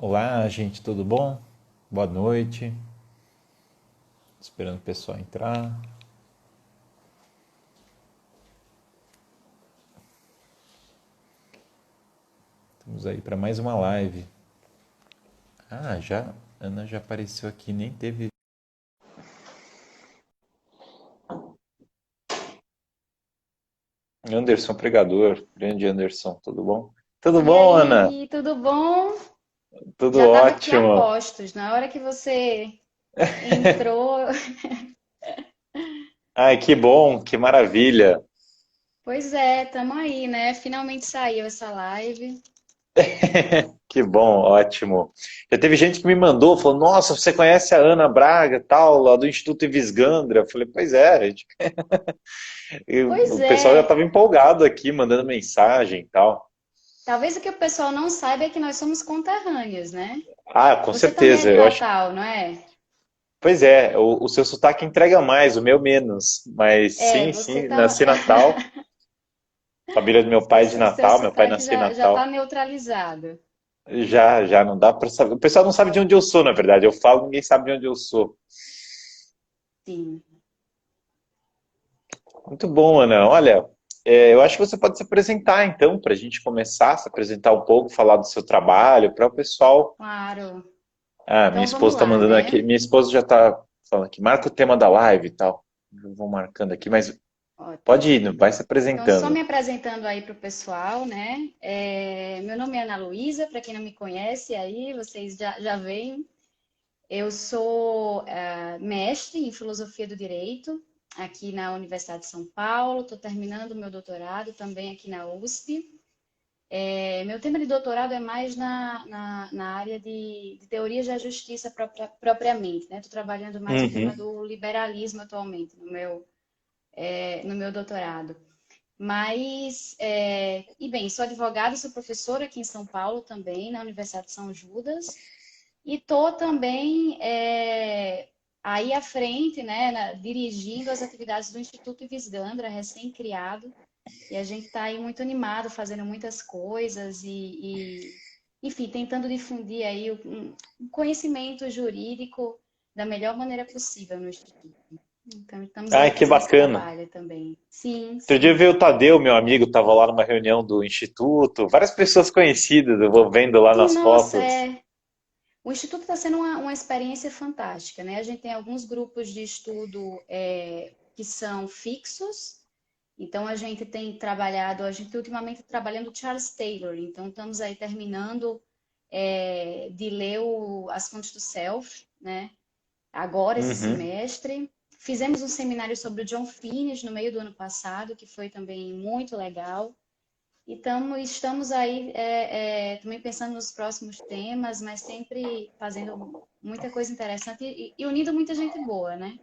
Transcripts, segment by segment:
Olá, gente, tudo bom? Boa noite. Esperando o pessoal entrar. Estamos aí para mais uma live. Já, Ana já apareceu aqui, nem teve. Anderson Pregador, grande Anderson, tudo bom? Tudo E bom, Ana? aí, tudo bom? Tudo Já estava aqui a ótimo. postos. Na hora que você entrou, Ai, que bom, que maravilha. pois é, tamo aí, né? Finalmente saiu essa live. Que bom, ótimo. Já teve gente que me mandou, falou: Nossa, você conhece a Ana Braga, tal, lá do Instituto Ivisgandra? Eu falei: Pois é, gente. Pois O pessoal já é. estava empolgado aqui, mandando mensagem e tal. Talvez o que o pessoal não saiba é que nós somos conterrâneos, né? Ah, com Você também é certeza. de Eu acho. Natal, não é? Pois é, o seu sotaque entrega mais, o meu menos. Mas É, sim, você sim, tá. nasci em Natal. Família do meu pai é de Seu Natal, meu pai sotaque nasceu em já tá Natal. neutralizado. Já não dá para saber. O pessoal não sabe de onde eu sou, na verdade. Eu falo, ninguém sabe de onde eu sou. Sim. Muito bom, Ana. Olha, eu acho que você pode se apresentar então, para a gente começar a se apresentar um pouco, falar do seu trabalho, para o pessoal. Claro. Ah, minha Então vamos esposa está lá, mandando aqui. né? Minha esposa já está falando aqui, marca o tema da live e tal. Eu vou marcando aqui, mas pode Ótimo. ir, vai se Então, só apresentando. me apresentando aí para o pessoal, né? Meu nome é Ana Luísa, para quem não me conhece aí, vocês já veem. Eu sou mestre em Filosofia do Direito aqui na Universidade de São Paulo, estou terminando o meu doutorado também aqui na USP. Meu tema de doutorado é mais na área de teorias da justiça propriamente, né? Estou trabalhando mais o tema Uhum. do liberalismo atualmente no meu doutorado. Mas, e bem, sou advogada, sou professora aqui em São Paulo também, na Universidade de São Judas, e estou também aí à frente, né, dirigindo as atividades do Instituto Visgandra, recém-criado, e a gente está aí muito animado, fazendo muitas coisas enfim, tentando difundir aí um conhecimento jurídico da melhor maneira possível no Instituto. Então, estamos aí Ai, que fazendo esse bacana. trabalho também. Sim, Outro dia sim. veio o Tadeu, meu amigo, estava lá numa reunião do Instituto, várias pessoas conhecidas, eu vou vendo lá Sim, nas nossa, fotos. o Instituto está sendo uma experiência fantástica, né? A gente tem alguns grupos de estudo que são fixos, então a gente tem trabalhado, a gente ultimamente tá trabalhando Charles Taylor, então estamos aí terminando de ler As Fontes do Self, né? Agora, esse Uhum. semestre. Fizemos um seminário sobre o John Finnes no meio do ano passado, que foi também muito legal. E estamos aí também pensando nos próximos temas, mas sempre fazendo muita coisa interessante e unindo muita gente boa, né?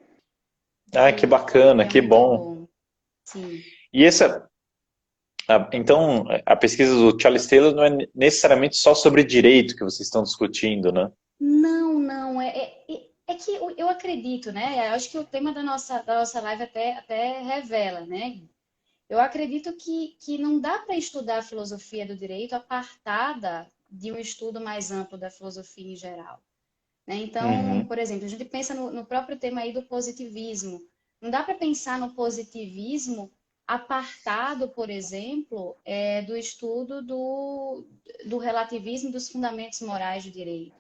Ai, que O bacana, que é que muito bom. bom. Sim. E então, a pesquisa do Charles Taylor não é necessariamente só sobre direito que vocês estão discutindo, né? Não, não, é que eu acredito, né? Eu acho que o tema da nossa live até revela, né? Eu acredito que não dá para estudar a filosofia do direito apartada de um estudo mais amplo da filosofia em geral. Né? Então, Uhum. por exemplo, a gente pensa no próprio tema aí do positivismo. Não dá para pensar no positivismo apartado, por exemplo, do estudo do relativismo dos fundamentos morais do direito.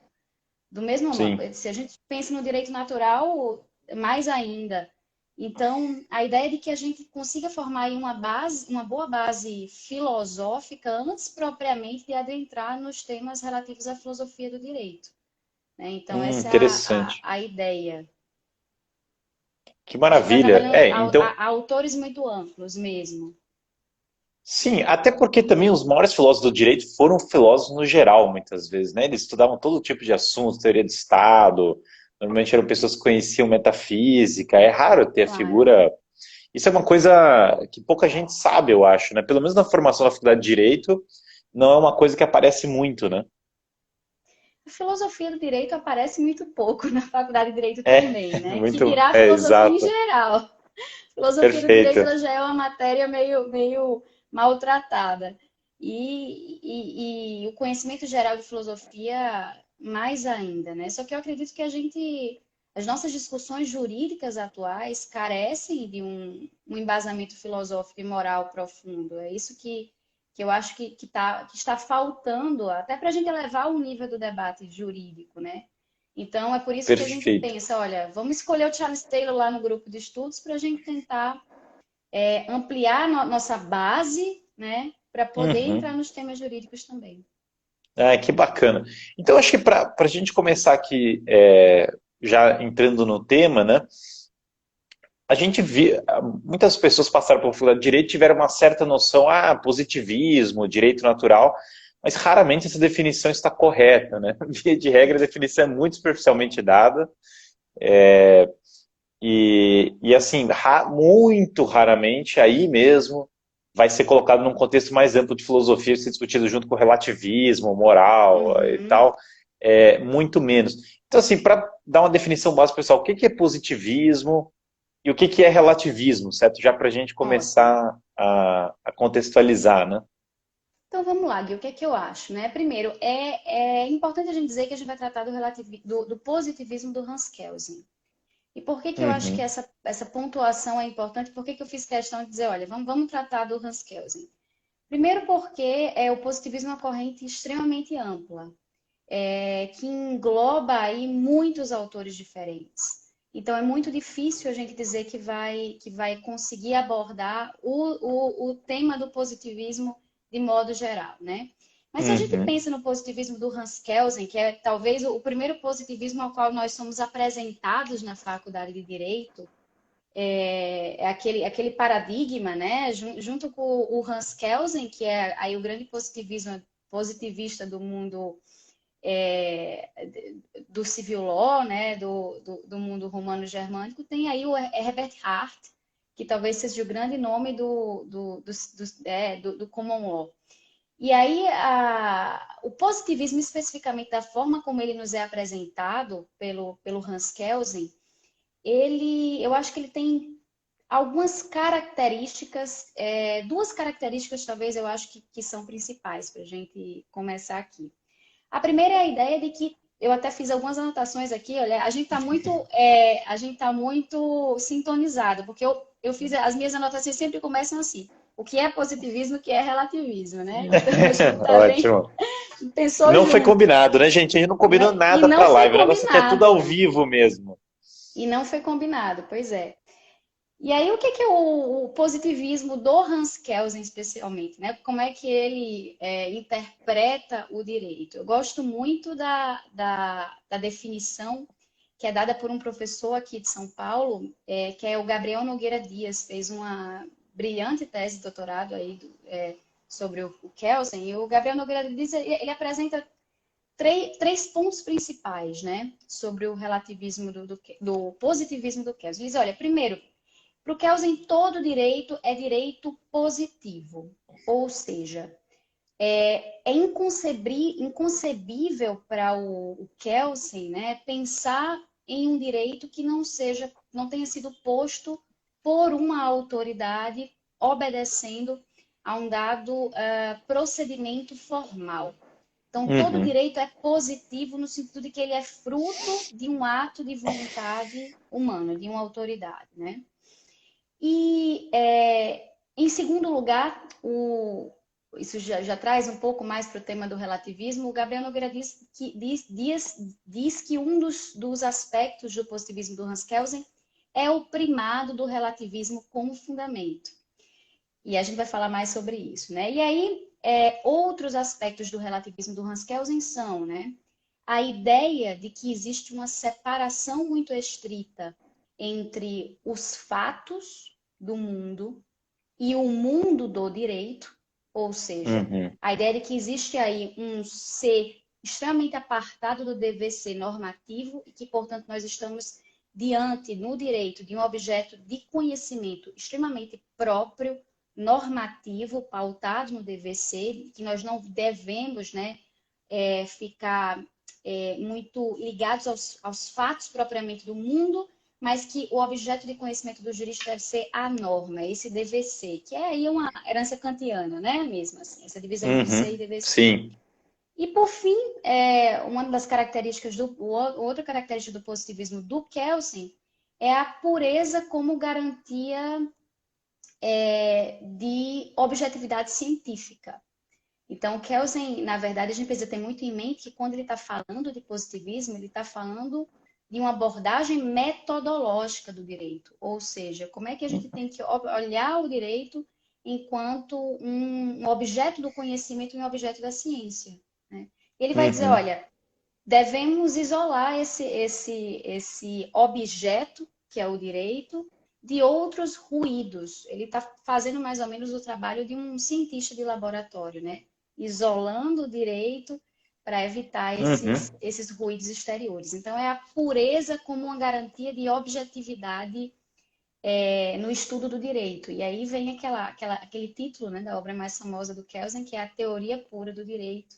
Do mesmo modo, Sim. se a gente pensa no direito natural, mais ainda. Então, a ideia é de que a gente consiga formar aí uma base, uma boa base filosófica antes propriamente de adentrar nos temas relativos à filosofia do direito. Né? Então, essa é a, Interessante. a, a ideia. Que A gente vai maravilha. trabalhando É, então, a autores muito amplos mesmo. sim, até porque também os maiores filósofos do direito foram filósofos no geral, muitas vezes, né? Eles estudavam todo tipo de assuntos, teoria do Estado, normalmente eram pessoas que conheciam metafísica, é raro ter a Claro. figura. Isso é uma coisa que pouca gente sabe, eu acho, né? Pelo menos na formação da faculdade de Direito, não é uma coisa que aparece muito, né? A filosofia do direito aparece muito pouco na faculdade de direito É, também, né? Que muito, dirá a é filosofia em exato, geral. Filosofia do direito perfeito. ela já é uma matéria meio maltratada. E o conhecimento geral de filosofia mais ainda, né? Só que eu acredito que as nossas discussões jurídicas atuais carecem de um embasamento filosófico e moral profundo. É isso que eu acho que está faltando, até para a gente elevar o nível do debate jurídico, né? Então, é por isso que a gente Perfeito. pensa, olha, vamos escolher o Charles Taylor lá no grupo de estudos para a gente tentar ampliar nossa base, né? Para poder entrar Uhum. nos temas jurídicos também. Ah, que bacana. Então, acho que para a gente começar aqui, já entrando no tema, né? A gente vê, muitas pessoas passaram por faculdade de direito e tiveram uma certa noção, positivismo, direito natural, mas raramente essa definição está correta, né? Via de regra, a definição é muito superficialmente dada, e assim, muito raramente, aí mesmo, vai ser colocado num contexto mais amplo de filosofia, ser discutido junto com relativismo, moral e Uhum. tal, muito menos. Então, assim, para dar uma definição básica, pessoal, o que é positivismo e o que é relativismo, certo? Já para a gente Ótimo. começar a contextualizar, né? Então vamos lá, Gui, o que é que eu acho, né? Primeiro, é importante a gente dizer que a gente vai tratar do positivismo do Hans Kelsen. E por que que eu acho que Uhum, essa pontuação é importante? Por que que eu fiz questão de dizer, olha, vamos tratar do Hans Kelsen? Primeiro porque o positivismo é uma corrente extremamente ampla, que engloba aí muitos autores diferentes. Então é muito difícil a gente dizer que vai conseguir abordar o tema do positivismo de modo geral, né? Mas se a gente uhum, pensa no positivismo do Hans Kelsen, que é talvez o primeiro positivismo ao qual nós somos apresentados na faculdade de Direito, é aquele paradigma, né? Junto com o Hans Kelsen, que é aí o grande positivista do mundo do civil law, né, do mundo romano-germânico, tem aí o Herbert Hart, que talvez seja o grande nome do common law. E aí, o positivismo, especificamente da forma como ele nos é apresentado pelo Hans Kelsen, eu acho que ele tem algumas características, duas características talvez eu acho que são principais para a gente começar aqui. A primeira é a ideia de que eu até fiz algumas anotações aqui, olha, a gente tá muito sintonizado, porque eu fiz as minhas anotações sempre começam assim. O que é positivismo, o que é relativismo, né? Então a gente tá bem, ótimo. pensou Não foi junto, combinado, né, gente? A gente não combinou e nada não para foi live. O negócio aqui é tudo ao combinado. vivo mesmo. E não foi combinado, pois é. E aí, o que que é o positivismo do Hans Kelsen, especialmente, né? Como é que ele interpreta o direito? Eu gosto muito da definição que é dada por um professor aqui de São Paulo, que é o Gabriel Nogueira Dias, fez uma brilhante tese de doutorado aí sobre o Kelsen, e o Gabriel Nogueira Dias, ele apresenta três pontos principais, né, sobre o relativismo do positivismo do Kelsen. Ele diz, olha, primeiro, para o Kelsen, todo direito é direito positivo, ou seja, é inconcebível para o Kelsen, né, pensar em um direito que não tenha sido posto por uma autoridade obedecendo a um dado procedimento formal. Então, todo Uhum, direito é positivo no sentido de que ele é fruto de um ato de vontade humana, de uma autoridade, né? E, em segundo lugar, isso já traz um pouco mais para o tema do relativismo, o Gabriel Nogueira diz que um dos aspectos do positivismo do Hans Kelsen é o primado do relativismo como fundamento. E a gente vai falar mais sobre isso, né? E aí, outros aspectos do relativismo do Hans Kelsen são, né? A ideia de que existe uma separação muito estrita entre os fatos do mundo e o mundo do direito, ou seja, uhum, a ideia de que existe aí um ser extremamente apartado do dever ser normativo e que, portanto, nós estamos diante, no direito, de um objeto de conhecimento extremamente próprio, normativo, pautado no dever ser, que nós não devemos, né, ficar muito ligados aos fatos propriamente do mundo, mas que o objeto de conhecimento do jurista deve ser a norma, esse dever ser, que é aí uma herança kantiana, né, mesmo assim, essa divisão entre ser e uhum. dever ser. Sim. E, por fim, uma das características outra característica do positivismo do Kelsen é a pureza como garantia de objetividade científica. Então, o Kelsen, na verdade, a gente precisa ter muito em mente que quando ele está falando de positivismo, ele está falando de uma abordagem metodológica do direito. Ou seja, como é que a gente tem que olhar o direito enquanto um objeto do conhecimento e um objeto da ciência. Né? Ele vai dizer, olha, devemos isolar esse objeto, que é o direito, de outros ruídos. Ele está fazendo mais ou menos o trabalho de um cientista de laboratório, né? Isolando o direito para evitar esses ruídos exteriores. Então, é a pureza como uma garantia de objetividade no estudo do direito. E aí vem aquele título, né, da obra mais famosa do Kelsen, que é a Teoria Pura do Direito.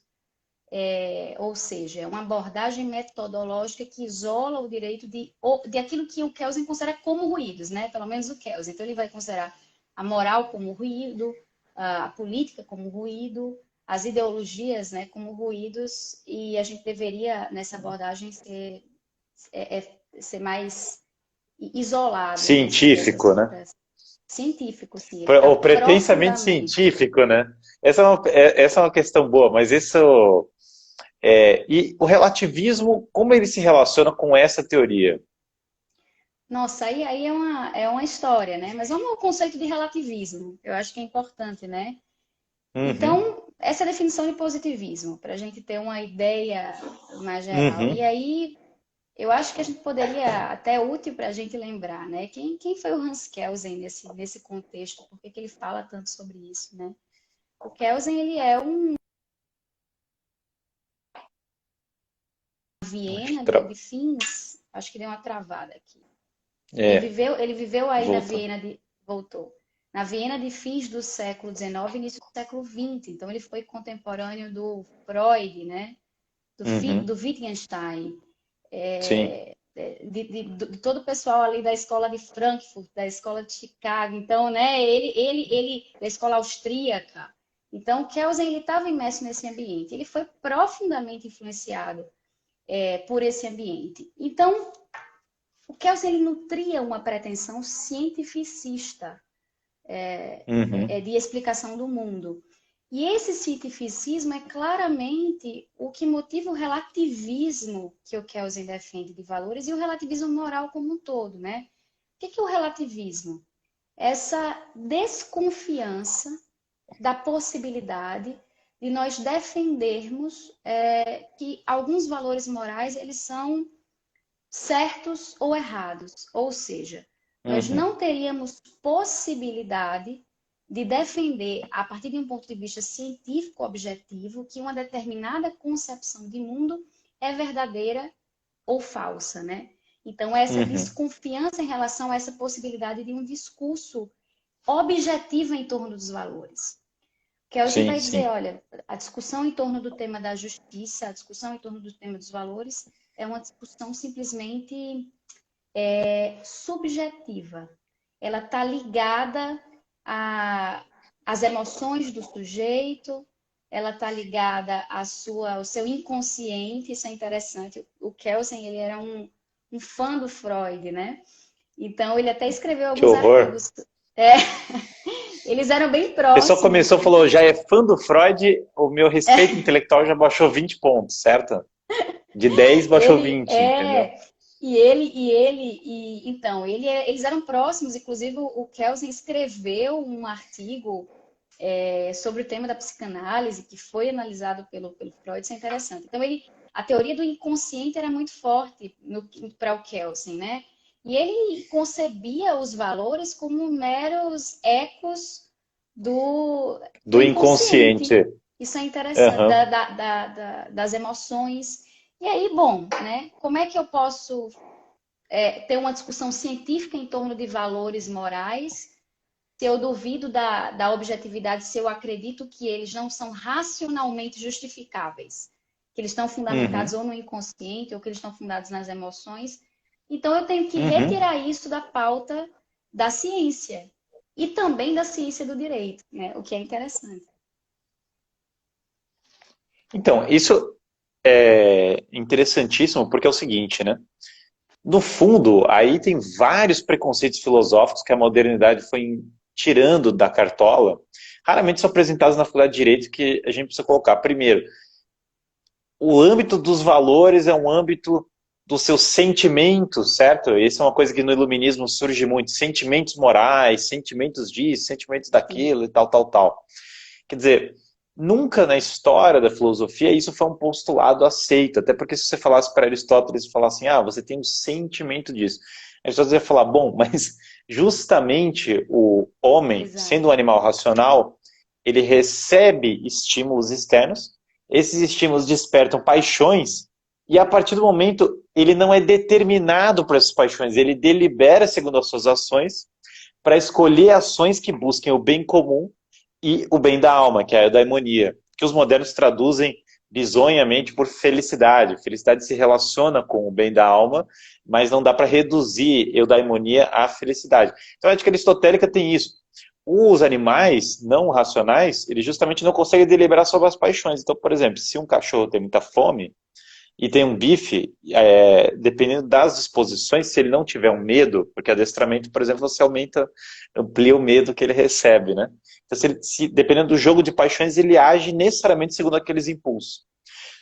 Ou seja, é uma abordagem metodológica que isola o direito de aquilo que o Kelsen considera como ruídos, né? Pelo menos o Kelsen. Então, ele vai considerar a moral como ruído, a política como ruído, as ideologias, né, como ruídos, e a gente deveria, nessa abordagem, ser mais isolado Científico, né? científico, sim. Ele está Ou pretensamente profundamente. científico, né? Essa é uma questão boa, mas isso... e o relativismo, como ele se relaciona com essa teoria? Nossa, aí é uma história, né? Mas vamos ao conceito de relativismo. Eu acho que é importante, né? Uhum, Então, essa é a definição de positivismo, para a gente ter uma ideia mais geral. E uhum. aí, eu acho que a gente poderia, até útil para a gente lembrar, né? Quem foi o Hans Kelsen nesse contexto? Por que que ele fala tanto sobre isso, né? O Kelsen, ele é um Viena de fins, acho que deu uma travada aqui. Ele viveu aí na Volta. Viena voltou. Na Viena de fins do século XIX e início do século XX. Então, ele foi contemporâneo do Freud, né? Do Uhum, Wittgenstein, sim. de todo o pessoal ali da escola de Frankfurt, da escola de Chicago. Então, né? Ele da escola austríaca. Então, Kelsen, ele estava imerso nesse ambiente. Ele foi profundamente influenciado por esse ambiente. Então, o Kelsen, ele nutria uma pretensão cientificista Uhum, de explicação do mundo. E esse cientificismo é claramente o que motiva o relativismo que o Kelsen defende de valores e o relativismo moral como um todo, né? O que é o relativismo? Essa desconfiança da possibilidade de nós defendermos que alguns valores morais eles são certos ou errados. Ou seja, nós uhum, não teríamos possibilidade de defender, a partir de um ponto de vista científico objetivo, que uma determinada concepção de mundo é verdadeira ou falsa, né? Então, essa uhum. desconfiança em relação a essa possibilidade de um discurso objetivo em torno dos valores. Kelsen Sim, vai dizer, sim. olha, a discussão em torno do tema da justiça, a discussão em torno do tema dos valores, é uma discussão simplesmente subjetiva. Ela está ligada às emoções do sujeito, ela está ligada ao seu inconsciente, isso é interessante. O Kelsen, ele era um fã do Freud, né? Então, ele até escreveu Que alguns horror. artigos. Eles eram bem A pessoa próximos, começou, né? falou, já é fã do Freud, o meu respeito intelectual já baixou 20 pontos, certo? De 10 baixou Ele 20, entendeu? então, eles eram próximos, inclusive o Kelsen escreveu um artigo sobre o tema da psicanálise, que foi analisado pelo Freud, isso é interessante. Então, a teoria do inconsciente era muito forte para o Kelsen, né? E ele concebia os valores como meros ecos do Do inconsciente. inconsciente. Isso é interessante, Aham. das emoções. E aí, bom, né? Como é que eu posso ter uma discussão científica em torno de valores morais se eu duvido da objetividade, se eu acredito que eles não são racionalmente justificáveis, que eles estão fundamentados Uhum. ou no inconsciente ou que eles estão fundados nas emoções? Então, eu tenho que Uhum. retirar isso da pauta da ciência e também da ciência do direito, né? O que é interessante. Então, isso é interessantíssimo porque é o seguinte, né? No fundo, aí tem vários preconceitos filosóficos que a modernidade foi tirando da cartola, raramente são apresentados na faculdade de Direito, que a gente precisa colocar. Primeiro, o âmbito dos valores é um âmbito dos seus sentimentos, certo? Isso é uma coisa que no iluminismo surge muito, sentimentos morais, sentimentos disso, sentimentos Sim, daquilo e tal, tal, tal. Quer dizer, nunca na história da filosofia isso foi um postulado aceito, até porque se você falasse para Aristóteles, falasse assim, ah, você tem um sentimento disso. Aristóteles ia falar, bom, mas justamente o homem, exato. sendo um animal racional, ele recebe estímulos externos, esses estímulos despertam paixões, e a partir do momento ele não é determinado por essas paixões, ele delibera segundo as suas ações para escolher ações que busquem o bem comum e o bem da alma, que é a eudaimonia, que os modernos traduzem bizonhamente por felicidade. Felicidade se relaciona com o bem da alma, mas não dá para reduzir eudaimonia à felicidade. Então a ética aristotélica tem isso. Os animais não racionais, eles justamente não conseguem deliberar sobre as paixões. Então, por exemplo, se um cachorro tem muita fome, e tem um bife, dependendo das disposições, se ele não tiver um medo, porque adestramento, por exemplo, você aumenta, amplia o medo que ele recebe, né? Então, dependendo do jogo de paixões, ele age necessariamente segundo aqueles impulsos.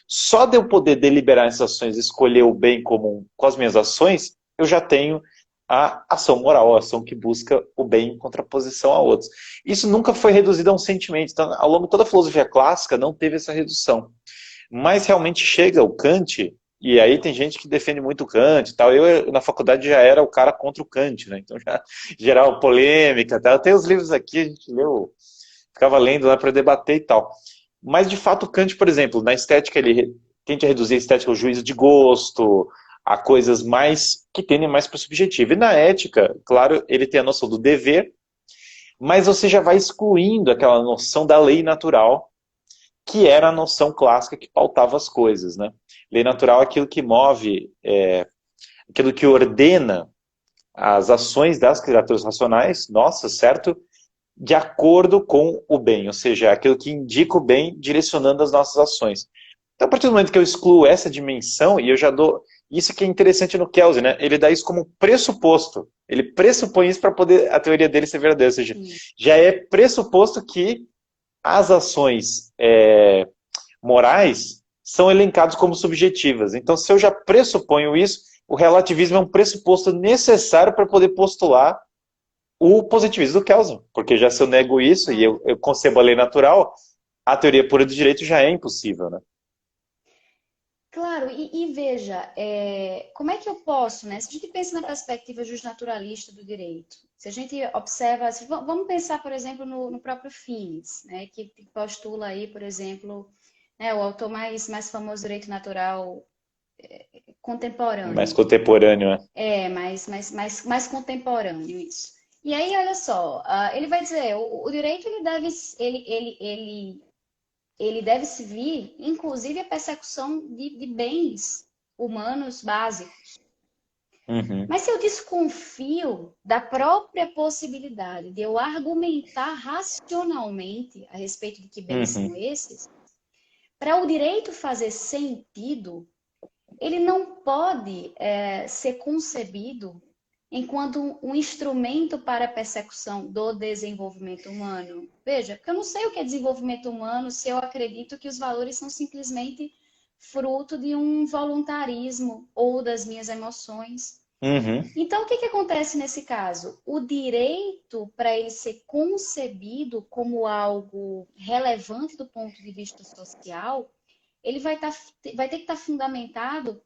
Só de eu poder deliberar essas ações, escolher o bem comum com as minhas ações, eu já tenho a ação moral, a ação que busca o bem em contraposição a outros. Isso nunca foi reduzido a um sentimento. Então, ao longo de toda a filosofia clássica, não teve essa redução. Mas realmente chega o Kant, e aí tem gente que defende muito o Kant e tal. Eu, na faculdade, já era o cara contra o Kant, né? Então já gerava polêmica e tal. Tem os livros aqui, a gente leu, ficava lendo lá para debater e tal. Mas, de fato, o Kant, por exemplo, na estética, ele tende a reduzir a estética ao juízo de gosto, a coisas mais que tendem mais para o subjetivo. E na ética, claro, ele tem a noção do dever, mas você já vai excluindo aquela noção da lei natural, que era a noção clássica que pautava as coisas, né? Lei natural é aquilo que move, aquilo que ordena as ações das criaturas racionais, nossas, certo? De acordo com o bem, ou seja, é aquilo que indica o bem direcionando as nossas ações. Então, a partir do momento que eu excluo essa dimensão, e eu já dou. Isso que é interessante no Kelsen, né? Ele dá isso como pressuposto. Ele pressupõe isso para poder a teoria dele ser verdadeira. Ou seja, Sim. já é pressuposto que as ações morais são elencados como subjetivas. Então, se eu já pressuponho isso, o relativismo é um pressuposto necessário para poder postular o positivismo do Kelsen. Porque já se eu nego isso e Ah, eu concebo a lei natural, a teoria pura do direito já é impossível, né? claro, e veja, como é que eu posso, né? Se a gente pensa na perspectiva justnaturalista do direito, se a gente observa, vamos pensar, por exemplo, no próprio Finis, né? Que postula aí, por exemplo, né, o autor mais famoso do direito natural Mais contemporâneo. contemporâneo, né? Mais contemporâneo isso. E aí, olha só, ele vai dizer, o direito ele deve se vir, inclusive, a persecução de bens humanos básicos. Uhum, Mas se eu desconfio da própria possibilidade de eu argumentar racionalmente a respeito de que bens são uhum, esses, para o direito fazer sentido, ele não pode ser concebido enquanto um instrumento para a persecução do desenvolvimento humano. Veja, porque eu não sei o que é desenvolvimento humano se eu acredito que os valores são simplesmente fruto de um voluntarismo ou das minhas emoções. uhum, Então, o que acontece nesse caso? O direito, para ele ser concebido como algo relevante do ponto de vista social, ele vai ter que estar fundamentado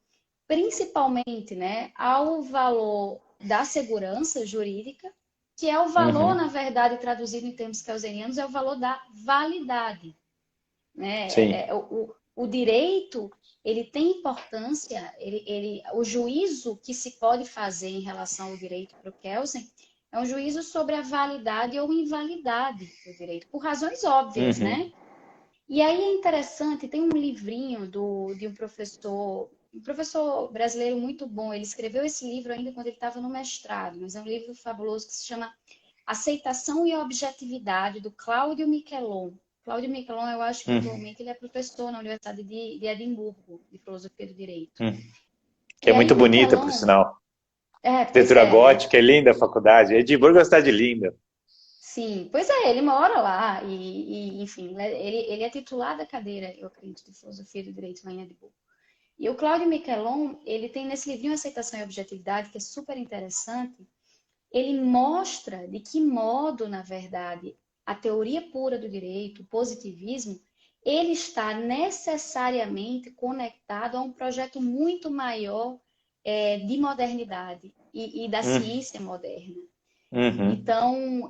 principalmente, né, ao valor da segurança jurídica, que é o valor, uhum. na verdade, traduzido em termos kelsenianos, é o valor da validade. Né? Sim. O direito, ele tem importância, o juízo que se pode fazer em relação ao direito para o Kelsen é um juízo sobre a validade ou invalidade do direito, por razões óbvias, Uhum, né? E aí é interessante, tem um livrinho de um professor brasileiro muito bom. Ele escreveu esse livro ainda quando ele estava no mestrado, mas é um livro fabuloso que se chama Aceitação e Objetividade, do Cláudio Miquelon. Claudio Miquelon, eu acho que Hum, atualmente ele é professor na Universidade de Edimburgo, de Filosofia do Direito. hum. Que E é aí muito o bonita, por Miquelon, sinal. pois Arquitetura é, né? gótica, é linda a faculdade. Edimburgo é uma cidade linda. Sim, pois é, ele mora lá enfim, né, ele é titular da cadeira, eu acredito, de Filosofia do Direito lá em Edimburgo. E o Claudio Miquelon, ele tem nesse livrinho Aceitação e Objetividade, que é super interessante, ele mostra de que modo, na verdade, a teoria pura do direito, o positivismo, ele está necessariamente conectado a um projeto muito maior de modernidade e da Hum, ciência moderna. uhum, Então,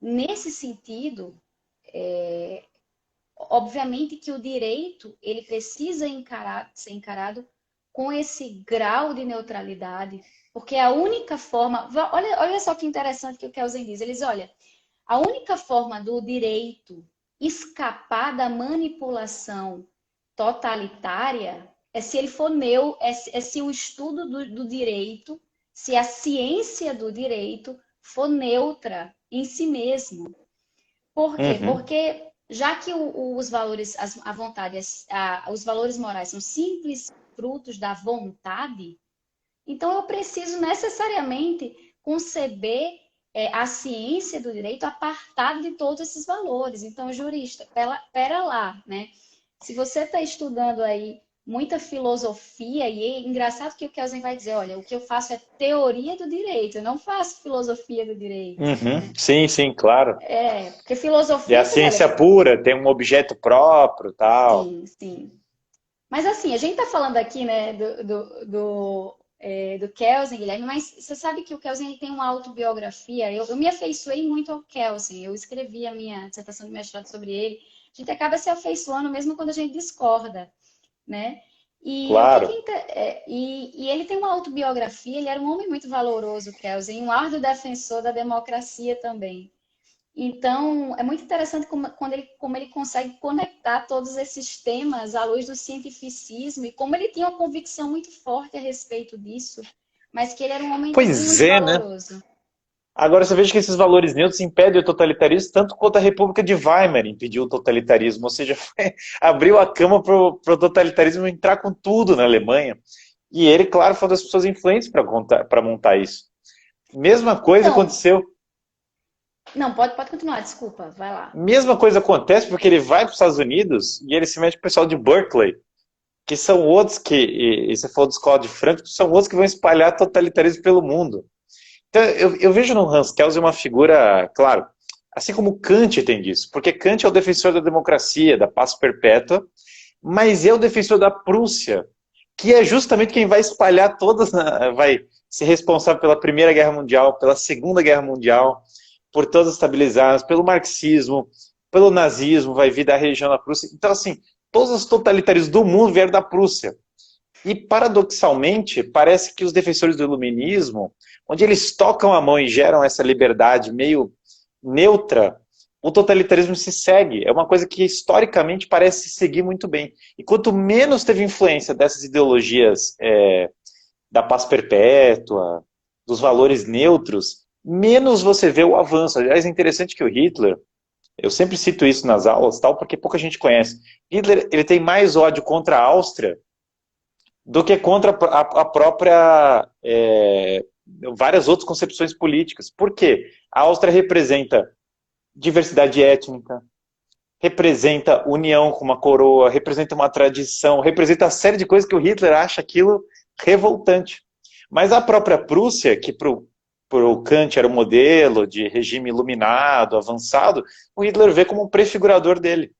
nesse sentido, obviamente que o direito ele precisa ser encarado com esse grau de neutralidade, porque é a única forma. Olha só que interessante que o Kelsen diz. Eles, olha, a única forma do direito escapar da manipulação totalitária é se ele for é se o estudo do direito, se a ciência do direito for neutra em si mesmo. Por quê? uhum. Porque já que os valores, a vontade, os valores morais são simples frutos da vontade, então eu preciso necessariamente conceber a ciência do direito apartada de todos esses valores. Então, jurista, pera lá, né? Se você está estudando aí muita filosofia, e é engraçado que o Kelsen vai dizer, olha, o que eu faço é teoria do direito, eu não faço filosofia do direito, Uhum. né? Sim, sim, claro. Porque E a filosofia, você olha, ciência pura tem um objeto próprio, tal. sim, sim. Mas assim, a gente tá falando aqui, né, do Kelsen, Guilherme, mas você sabe que o Kelsen ele tem uma autobiografia. Eu me afeiçoei muito ao Kelsen. Eu escrevi a minha dissertação de mestrado sobre ele. A gente acaba se afeiçoando mesmo quando a gente discorda, né? E o que Claro. que e ele tem uma autobiografia. Ele era um homem muito valoroso, Kelsen, um árduo defensor da democracia também. Então, é muito interessante como ele consegue conectar todos esses temas à luz do cientificismo e como ele tinha uma convicção muito forte a respeito disso, mas que ele era um homem também Pois muito é, né? valoroso. Agora você veja que esses valores neutros impedem o totalitarismo tanto quanto a República de Weimar impediu o totalitarismo, ou seja, abriu a cama para o totalitarismo entrar com tudo na Alemanha. E ele, claro, foi uma das pessoas influentes para montar isso. Mesma coisa Então, aconteceu. não, pode continuar, desculpa, vai lá. Mesma coisa acontece porque ele vai para os Estados Unidos e ele se mete com o pessoal de Berkeley, que são outros que, e você falou de escola de Frankfurt, são outros que vão espalhar totalitarismo pelo mundo. Então, eu vejo no Hans Kelsen uma figura, claro, assim como Kant tem disso, porque Kant é o defensor da democracia, da paz perpétua, mas é o defensor da Prússia, que é justamente quem vai espalhar todas, vai ser responsável pela Primeira Guerra Mundial, pela Segunda Guerra Mundial, por todas estabilizadas, pelo marxismo, pelo nazismo, vai vir da região da Prússia. Então, assim, todos os totalitarismos do mundo vieram da Prússia. E, paradoxalmente, parece que os defensores do iluminismo, onde eles tocam a mão e geram essa liberdade meio neutra, o totalitarismo se segue. É uma coisa que, historicamente, parece se seguir muito bem. E quanto menos teve influência dessas ideologias da paz perpétua, dos valores neutros, menos você vê o avanço. Aliás, é interessante que o Hitler, eu sempre cito isso nas aulas, tal, porque pouca gente conhece. Hitler, ele tem mais ódio contra a Áustria do que contra a própria várias outras concepções políticas. Por quê? A Áustria representa diversidade étnica, representa união com uma coroa, representa uma tradição, representa uma série de coisas que o Hitler acha aquilo revoltante. Mas a própria Prússia, que para o Kant era um modelo de regime iluminado, avançado, o Hitler vê como um prefigurador dele.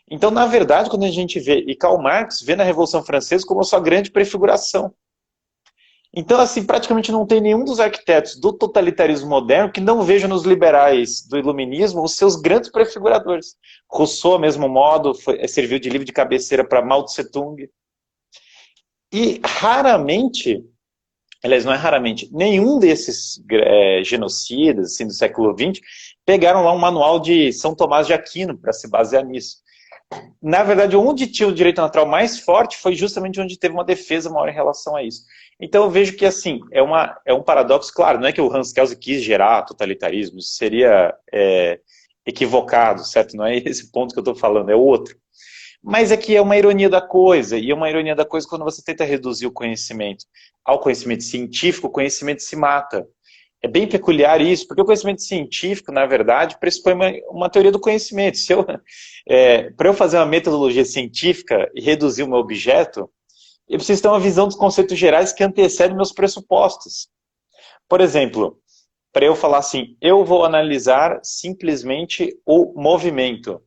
Então, na verdade, quando a gente vê, e Karl Marx vê na Revolução Francesa como a sua grande prefiguração. Então, assim, praticamente não tem nenhum dos arquitetos do totalitarismo moderno que não veja nos liberais do iluminismo os seus grandes prefiguradores. Rousseau, ao mesmo modo, serviu de livro de cabeceira para Mao Tse Tung. E raramente, aliás, não é raramente, nenhum desses genocidas assim, do século XX pegaram lá um manual de São Tomás de Aquino para se basear nisso. Na verdade, onde tinha o direito natural mais forte foi justamente onde teve uma defesa maior em relação a isso. Então eu vejo que, assim, é um paradoxo, claro, não é que o Hans Kelsen quis gerar totalitarismo, isso seria equivocado, certo? Não é esse ponto que eu estou falando, é outro. Mas é que é uma ironia da coisa, e é uma ironia da coisa quando você tenta reduzir o conhecimento ao conhecimento científico, o conhecimento se mata. É bem peculiar isso, porque o conhecimento científico, na verdade, pressupõe uma teoria do conhecimento. Para eu fazer uma metodologia científica e reduzir o meu objeto, eu preciso ter uma visão dos conceitos gerais que antecedem meus pressupostos. Por exemplo, para eu falar assim, eu vou analisar simplesmente o movimento.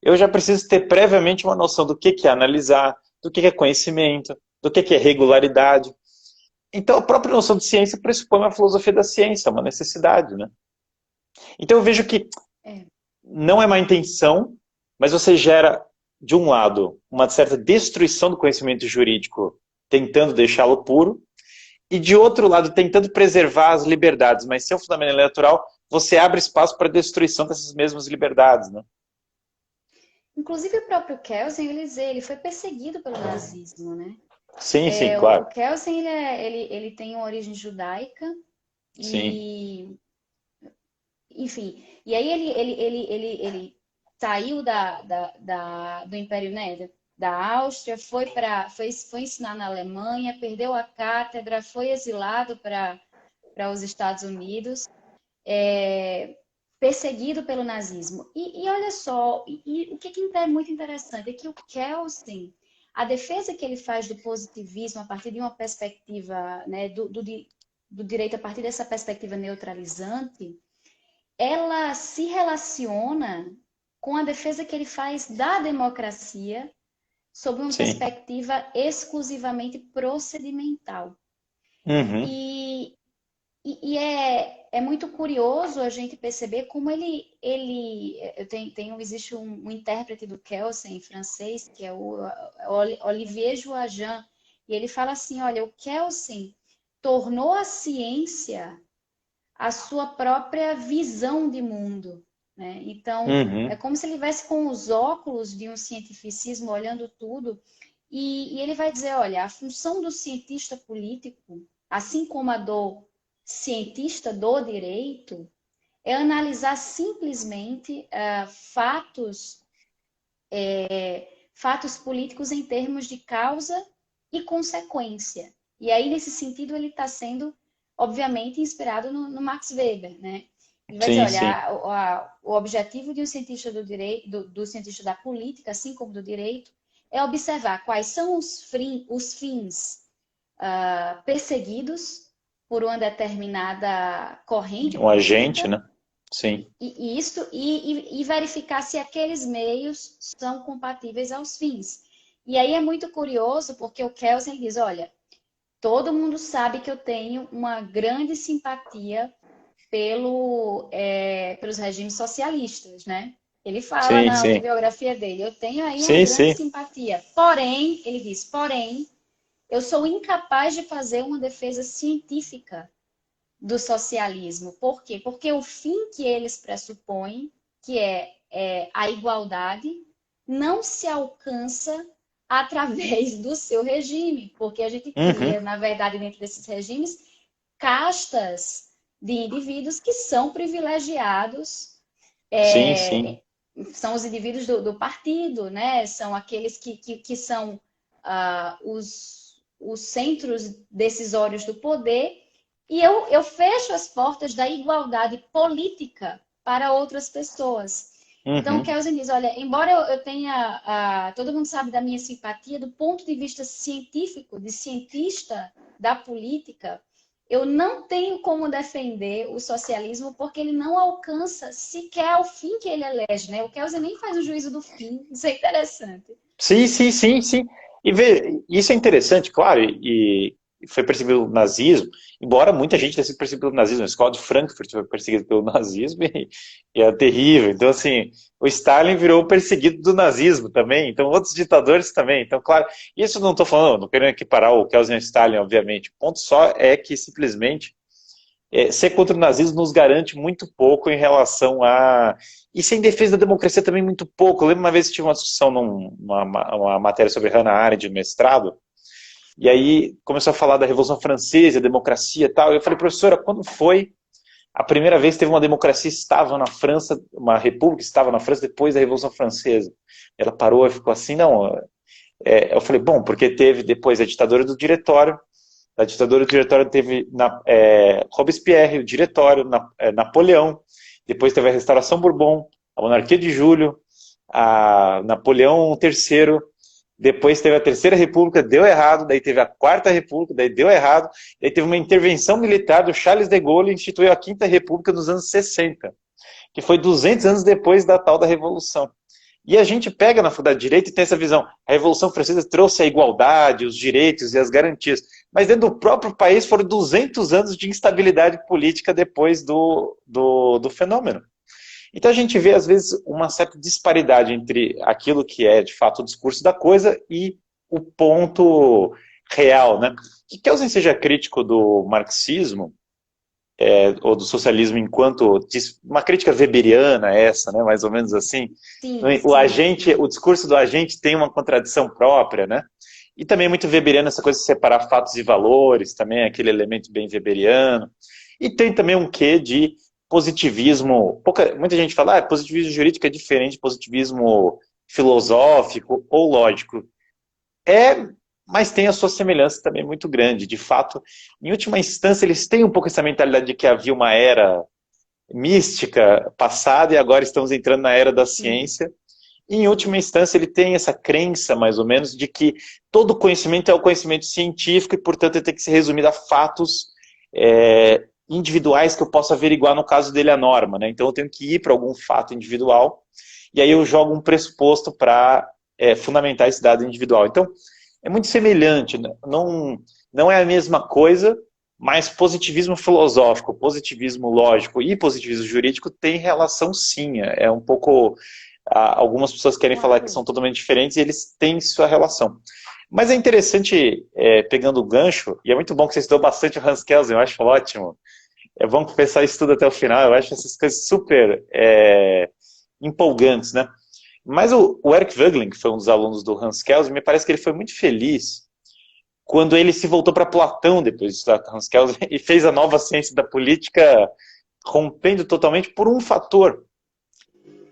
Eu já preciso ter previamente uma noção do que é analisar, do que é conhecimento, do que é regularidade. Então, a própria noção de ciência pressupõe uma filosofia da ciência, uma necessidade, né? Então, eu vejo que É. não é má intenção, mas você gera, de um lado, uma certa destruição do conhecimento jurídico, tentando deixá-lo puro, e de outro lado, tentando preservar as liberdades, mas sem o fundamento eleitoral, você abre espaço para a destruição dessas mesmas liberdades, né? Inclusive o próprio Kelsen, ele foi perseguido pelo nazismo, né? Sim, sim, O claro. Kelsen, ele tem uma origem judaica Sim, e, enfim, e aí ele saiu do Império, né, da Áustria, foi ensinar na Alemanha, perdeu a cátedra, foi exilado para os Estados Unidos, perseguido pelo nazismo. E olha só, o que é muito interessante é que o Kelsen, a defesa que ele faz do positivismo a partir de uma perspectiva, né, do direito a partir dessa perspectiva neutralizante, ela se relaciona com a defesa que ele faz da democracia sob uma sim. perspectiva exclusivamente procedimental. Uhum. E é muito curioso a gente perceber como existe um intérprete do Kelsen em francês, que é o Olivier Joajan, e ele fala assim, olha, o Kelsen tornou a ciência a sua própria visão de mundo, né? Então, é Uhum. como se ele estivesse com os óculos de um cientificismo olhando tudo, e ele vai dizer, olha, a função do cientista político, assim como a do cientista do direito, é analisar simplesmente fatos políticos em termos de causa e consequência. E aí, nesse sentido, ele está sendo, obviamente, inspirado no Max Weber, né? Ele vai dizer, Sim, olha, sim. o objetivo de um cientista do direito, do cientista da política, assim como do direito, é observar quais são os fins perseguidos por uma determinada corrente Um agente, política né? Sim. e verificar se aqueles meios são compatíveis aos fins. E aí é muito curioso, porque o Kelsen diz, olha, todo mundo sabe que eu tenho uma grande simpatia pelos regimes socialistas, né? Ele fala Sim, na sim. autobiografia dele, eu tenho aí uma Sim, grande sim. simpatia. Porém, ele diz, porém, eu sou incapaz de fazer uma defesa científica do socialismo. Por quê? Porque o fim que eles pressupõem, que é a igualdade, não se alcança através do seu regime, porque a gente cria, Uhum. na verdade, dentro desses regimes, castas de indivíduos que são privilegiados, Sim, sim. são os indivíduos do partido, né? São aqueles que são os centros decisórios do poder, e eu fecho as portas da igualdade política para outras pessoas. Então, o Uhum. Kelsen diz, olha, embora eu tenha, todo mundo sabe da minha simpatia, do ponto de vista científico, de cientista da política, eu não tenho como defender o socialismo porque ele não alcança sequer o fim que ele elege, né? O Kelsen nem faz o juízo do fim, isso é interessante. Sim, sim, sim, sim. E vê, isso é interessante, claro, e foi perseguido pelo nazismo, embora muita gente tenha sido perseguida pelo nazismo. A escola de Frankfurt foi perseguida pelo nazismo e é terrível. Então, assim, o Stalin virou perseguido do nazismo também, então outros ditadores também. Então, claro, isso eu não estou falando, não querendo equiparar o Kelsen ao Stalin, obviamente. O ponto só é que, simplesmente, ser contra o nazismo nos garante muito pouco em relação a... E sem defesa da democracia também muito pouco. Eu lembro uma vez que tive uma discussão uma matéria sobre Hannah Arendt, de mestrado, e aí começou a falar da Revolução Francesa, democracia e tal, e eu falei, professora, quando foi a primeira vez que teve uma democracia estava na França, uma república estava na França depois da Revolução Francesa. Ela parou e ficou assim, não. Eu falei, bom, porque teve depois a ditadura do diretório, da ditadura do diretório teve Robespierre, o diretório, Napoleão, depois teve a Restauração Bourbon, a Monarquia de Julho, a Napoleão III, depois teve a Terceira República, deu errado, daí teve a Quarta República, daí deu errado, daí teve uma intervenção militar do Charles de Gaulle e instituiu a Quinta República nos anos 60, que foi 200 anos depois da tal da Revolução. E a gente pega na Faculdade de Direito e tem essa visão. A Revolução Francesa trouxe a igualdade, os direitos e as garantias. Mas dentro do próprio país foram 200 anos de instabilidade política depois do fenômeno. Então a gente vê, às vezes, uma certa disparidade entre aquilo que é, de fato, o discurso da coisa e o ponto real, né? Que Kelsen seja crítico do marxismo, ou do socialismo enquanto uma crítica weberiana essa, né, mais ou menos assim. Sim, O discurso do agente tem uma contradição própria, né? E também é muito weberiano essa coisa de separar fatos e valores, também é aquele elemento bem weberiano. E tem também um quê de positivismo. Muita gente fala, positivismo jurídico é diferente de positivismo filosófico ou lógico. Mas tem a sua semelhança também muito grande. De fato, em última instância, eles têm um pouco essa mentalidade de que havia uma era mística passada e agora estamos entrando na era da ciência. E, em última instância, ele tem essa crença, mais ou menos, de que todo conhecimento é o conhecimento científico e, portanto, ele tem que ser resumido a fatos individuais que eu possa averiguar, no caso dele, a norma. Né? Então, eu tenho que ir para algum fato individual e aí eu jogo um pressuposto para fundamentar esse dado individual. Então, é muito semelhante, não é a mesma coisa, mas positivismo filosófico, positivismo lógico e positivismo jurídico têm relação sim. É um pouco... Algumas pessoas querem falar que são totalmente diferentes e eles têm sua relação. Mas é interessante, pegando o gancho, e é muito bom que você estudou bastante o Hans Kelsen, eu acho ótimo. É bom pensar isso tudo até o final, eu acho essas coisas super empolgantes, né? Mas o Eric Voegelin, que foi um dos alunos do Hans Kelsen, me parece que ele foi muito feliz quando ele se voltou para Platão depois de estudar Hans Kelsen e fez a nova ciência da política, rompendo totalmente por um fator.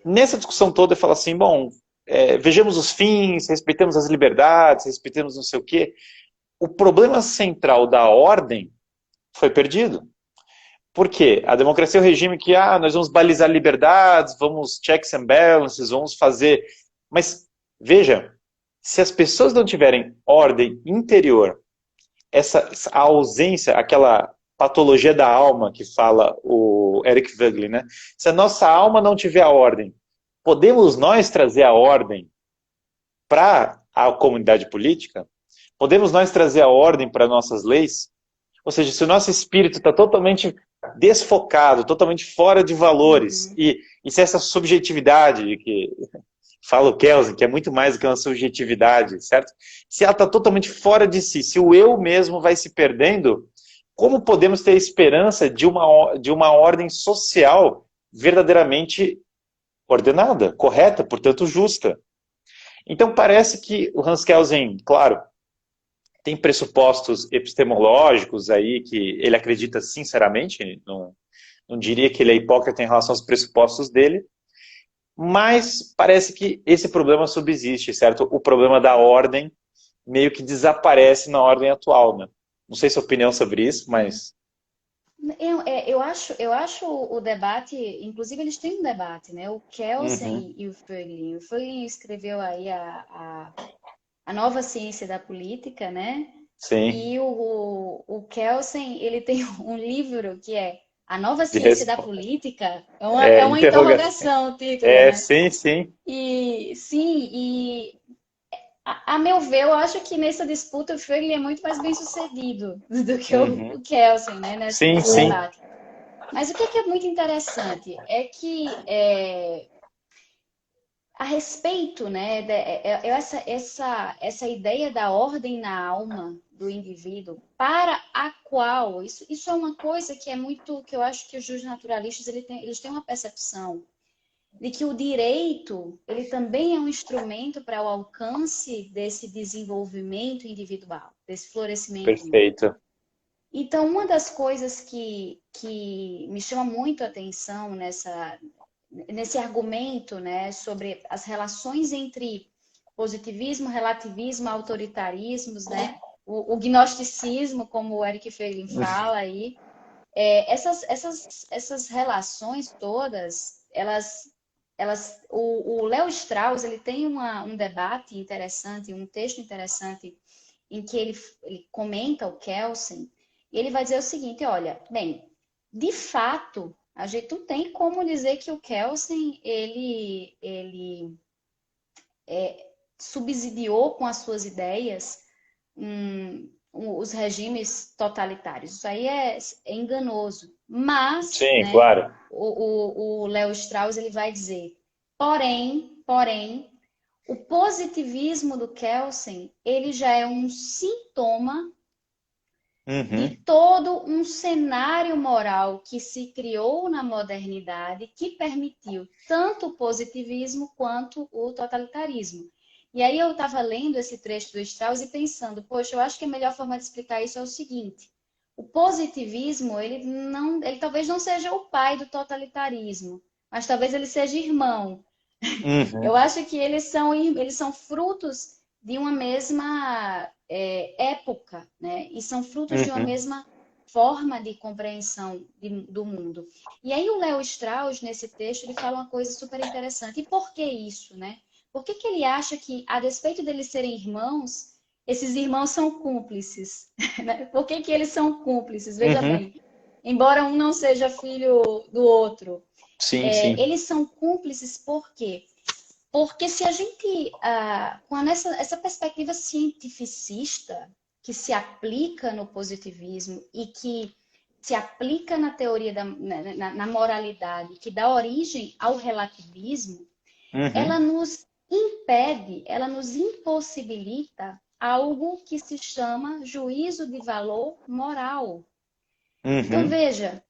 Nessa discussão toda, ele fala assim, bom, vejamos os fins, respeitemos as liberdades, respeitemos não sei o quê. O problema central da ordem foi perdido. Por quê? A democracia é o regime que, nós vamos balizar liberdades, vamos checks and balances, vamos fazer... Mas, veja, se as pessoas não tiverem ordem interior, a ausência, aquela patologia da alma que fala o Eric Voegelin, né? Se a nossa alma não tiver a ordem, podemos nós trazer a ordem para a comunidade política? Podemos nós trazer a ordem para nossas leis? Ou seja, se o nosso espírito está totalmente desfocado, totalmente fora de valores, e se essa subjetividade que fala o Kelsen, que é muito mais do que uma subjetividade, certo? Se ela está totalmente fora de si, se o eu mesmo vai se perdendo, como podemos ter esperança de uma ordem social verdadeiramente ordenada, correta, portanto justa? Então parece que o Hans Kelsen, claro, tem pressupostos epistemológicos aí que ele acredita sinceramente, não diria que ele é hipócrita em relação aos pressupostos dele, mas parece que esse problema subsiste, certo? O problema da ordem meio que desaparece na ordem atual, né? Não sei sua opinião sobre isso, mas... Eu acho o debate, inclusive eles têm um debate, né? O Kelsen e o Voegelin. O Voegelin escreveu aí a nova ciência da política, né? Sim. E o Kelsen, ele tem um livro que é A Nova Ciência da Política. É uma interrogação o título, né? Sim, sim. A meu ver, eu acho que nessa disputa o Voegelin é muito mais bem sucedido do que o Kelsen, né? Nesse debate. Mas o que é muito interessante é que a respeito, né, essa ideia da ordem na alma do indivíduo, para a qual, isso é uma coisa que é muito, que eu acho que os justnaturalistas eles têm uma percepção de que o direito, ele também é um instrumento para o alcance desse desenvolvimento individual, desse florescimento. Perfeito. Então, uma das coisas que me chama muito a atenção nesse argumento, né, sobre as relações entre positivismo, relativismo, autoritarismos, né, o gnosticismo, como o Eric Feiglin fala aí, essas relações todas, o Léo Strauss, ele tem um debate interessante, um texto interessante, em que ele comenta o Kelsen, e ele vai dizer o seguinte, olha, bem, de fato, a gente não tem como dizer que o Kelsen, ele subsidiou com as suas ideias os regimes totalitários. Isso aí é enganoso. Mas, Sim, né, claro. o Léo Strauss ele vai dizer, porém, o positivismo do Kelsen, ele já é um sintoma de Uhum, todo um cenário moral que se criou na modernidade que permitiu tanto o positivismo quanto o totalitarismo. E aí eu estava lendo esse trecho do Strauss e pensando, poxa, eu acho que a melhor forma de explicar isso é o seguinte: o positivismo, ele talvez não seja o pai do totalitarismo, mas talvez ele seja irmão. uhum, Eu acho que eles são frutos de uma mesma época, né? E são frutos de uma uhum. mesma forma de compreensão do mundo. E aí o Léo Strauss, nesse texto, ele fala uma coisa super interessante. E por que isso, né? Por que ele acha que, a despeito deles serem irmãos, esses irmãos são cúmplices? Né? Por que eles são cúmplices? Veja Uhum. bem, embora um não seja filho do outro, Sim, sim. eles são cúmplices por quê? Porque se a gente, com essa perspectiva cientificista que se aplica no positivismo e que se aplica na teoria na moralidade, que dá origem ao relativismo, ela Uhum, nos impede, ela nos impossibilita algo que se chama juízo de valor moral. Então, uhum, veja,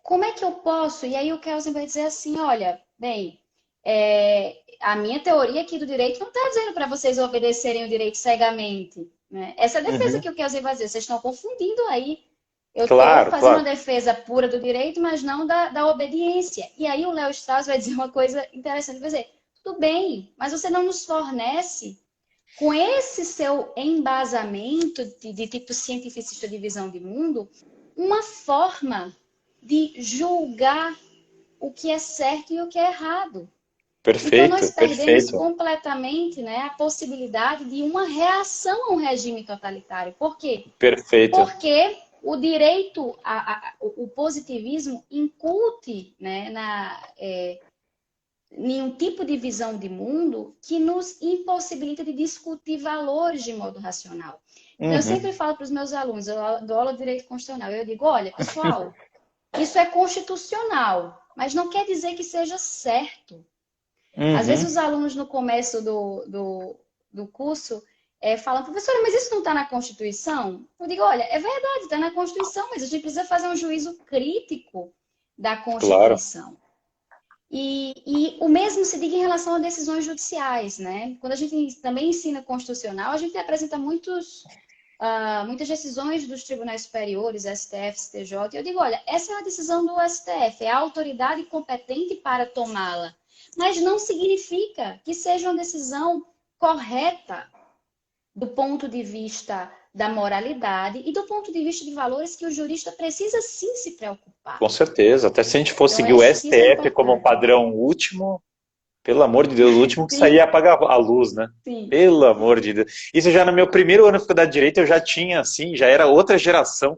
como é que eu posso? E aí o Kelsen vai dizer assim, olha, bem, a minha teoria aqui do direito não está dizendo para vocês obedecerem o direito cegamente. Né? Essa é a defesa uhum. que o Kelsen vai dizer. Vocês estão confundindo aí. Eu estou Claro, fazendo uma claro. defesa pura do direito, mas não da obediência. E aí o Léo Strauss vai dizer uma coisa interessante, vai dizer, tudo bem, mas você não nos fornece com esse seu embasamento de tipo cientificista de visão de mundo, uma forma de julgar o que é certo e o que é errado. Então, nós Perfeito, perdemos perfeito, completamente, né, a possibilidade de uma reação a um regime totalitário. Por quê? perfeito. Porque o direito, o positivismo incute né, nenhum tipo de visão de mundo que nos impossibilita de discutir valores de modo racional. Então, eu Uhum, sempre falo para os meus alunos, eu dou aula de direito constitucional, eu digo, olha, pessoal, isso é constitucional, mas não quer dizer que seja certo. Às vezes uhum. os alunos no começo do curso falam, professora, mas isso não está na Constituição? Eu digo, olha, é verdade, está na Constituição, mas a gente precisa fazer um juízo crítico da Claro. Constituição. E o mesmo se diga em relação a decisões judiciais, né? Quando a gente também ensina constitucional, a gente apresenta muitas decisões dos tribunais superiores, STF, STJ, e eu digo, olha, essa é uma decisão do STF, é a autoridade competente para tomá-la, mas não significa que seja uma decisão correta do ponto de vista da moralidade e do ponto de vista de valores que o jurista precisa sim se preocupar. Com certeza. Até se a gente for Então, eu seguir o acho que isso é STF como importante. padrão último, pelo amor de Deus, o último que sair Sim, apaga a luz, né? sim. Pelo amor de Deus. Isso já no meu primeiro ano de faculdade de Direito eu já tinha, assim, já era outra geração.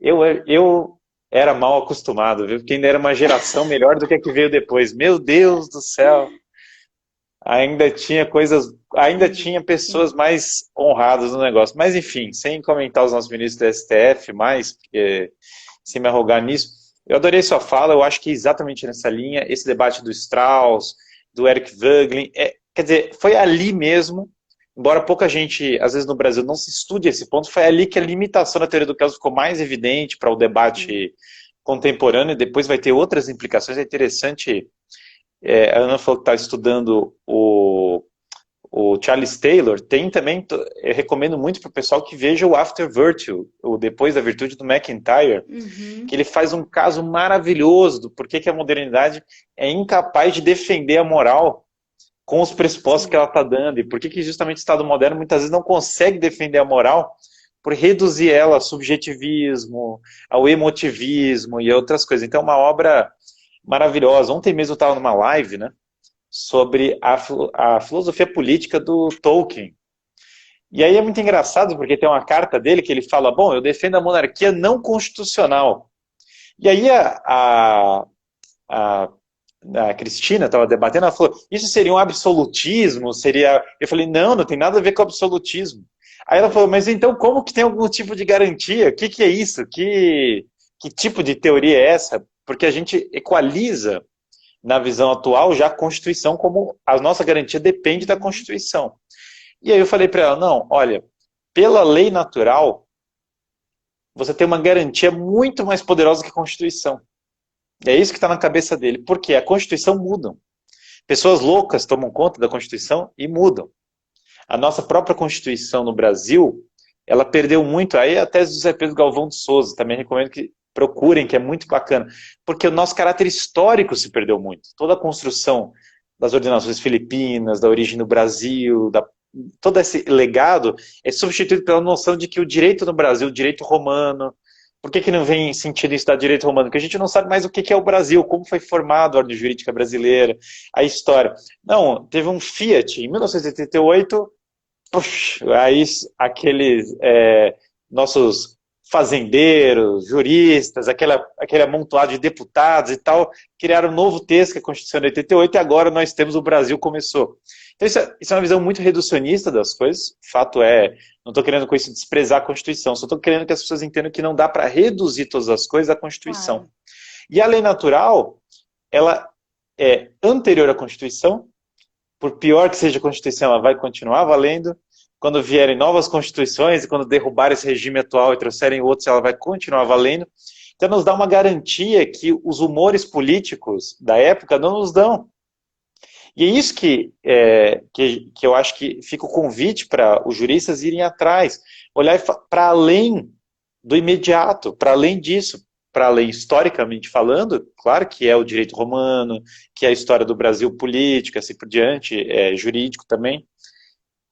Eu era mal acostumado, viu? Porque ainda era uma geração melhor do que a que veio depois. Meu Deus do céu. Ainda tinha coisas, ainda Sim, tinha pessoas sim. mais honradas no negócio. Mas enfim, sem comentar os nossos ministros do STF mais, porque, sem me arrogar nisso, eu adorei sua fala, eu acho que exatamente nessa linha, esse debate do Strauss, do Eric Voegelin, quer dizer, foi ali mesmo, embora pouca gente, às vezes no Brasil, não se estude esse ponto, foi ali que a limitação da teoria do caos ficou mais evidente para o Sim. debate contemporâneo, e depois vai ter outras implicações, é interessante a Ana falou que está estudando o Charles Taylor, tem também, eu recomendo muito para o pessoal que veja o After Virtue, o Depois da Virtude do MacIntyre, que Uhum. ele faz um caso maravilhoso do porquê que a modernidade é incapaz de defender a moral com os pressupostos que Sim. ela está dando, e por que justamente o Estado moderno muitas vezes não consegue defender a moral por reduzir ela ao subjetivismo, ao emotivismo e a outras coisas. Então é uma obra maravilhosa. Ontem mesmo eu estava numa live, né, sobre a filosofia política do Tolkien. E aí é muito engraçado, porque tem uma carta dele que ele fala, bom, eu defendo a monarquia não constitucional. E aí a, a Cristina estava debatendo, ela falou, isso seria um absolutismo? Seria... Eu falei, não, não tem nada a ver com absolutismo. Aí ela falou, mas então como que tem algum tipo de garantia? O que é isso? Que tipo de teoria é essa? Porque a gente equaliza, na visão atual, já a Constituição como a nossa garantia depende da Uhum. Constituição. E aí eu falei para ela, não, olha, pela lei natural, você tem uma garantia muito mais poderosa que a Constituição. E é isso que está na cabeça dele. Porque a Constituição muda. Pessoas loucas tomam conta da Constituição e mudam. A nossa própria Constituição no Brasil, ela perdeu muito. Aí a tese do Zé Pedro Galvão de Souza, também recomendo que procurem, que é muito bacana. Porque o nosso caráter histórico se perdeu muito. Toda a construção das ordenações filipinas, da origem do Brasil, todo esse legado é substituído pela noção de que o direito no Brasil, o direito romano, por que não vem sentido isso da direito romano? Porque a gente não sabe mais o que é o Brasil, como foi formado a ordem jurídica brasileira, a história. Não, teve um Fiat em 1988, puxa, aí aqueles nossos fazendeiros, juristas, aquele amontoado de deputados e tal, criaram um novo texto, que é a Constituição de 88, e agora nós temos o Brasil começou. Então isso é uma visão muito reducionista das coisas, fato é, não estou querendo com isso desprezar a Constituição, só estou querendo que as pessoas entendam que não dá para reduzir todas as coisas à Constituição. Claro. E a lei natural, ela é anterior à Constituição, por pior que seja a Constituição, ela vai continuar valendo. Quando vierem novas constituições e quando derrubar esse regime atual e trouxerem outros, ela vai continuar valendo. Então, nos dá uma garantia que os humores políticos da época não nos dão. E é isso que eu acho que fica o convite para os juristas irem atrás, olhar para além do imediato, para além disso, para além historicamente falando, claro que é o direito romano, que é a história do Brasil política, assim por diante, jurídico também,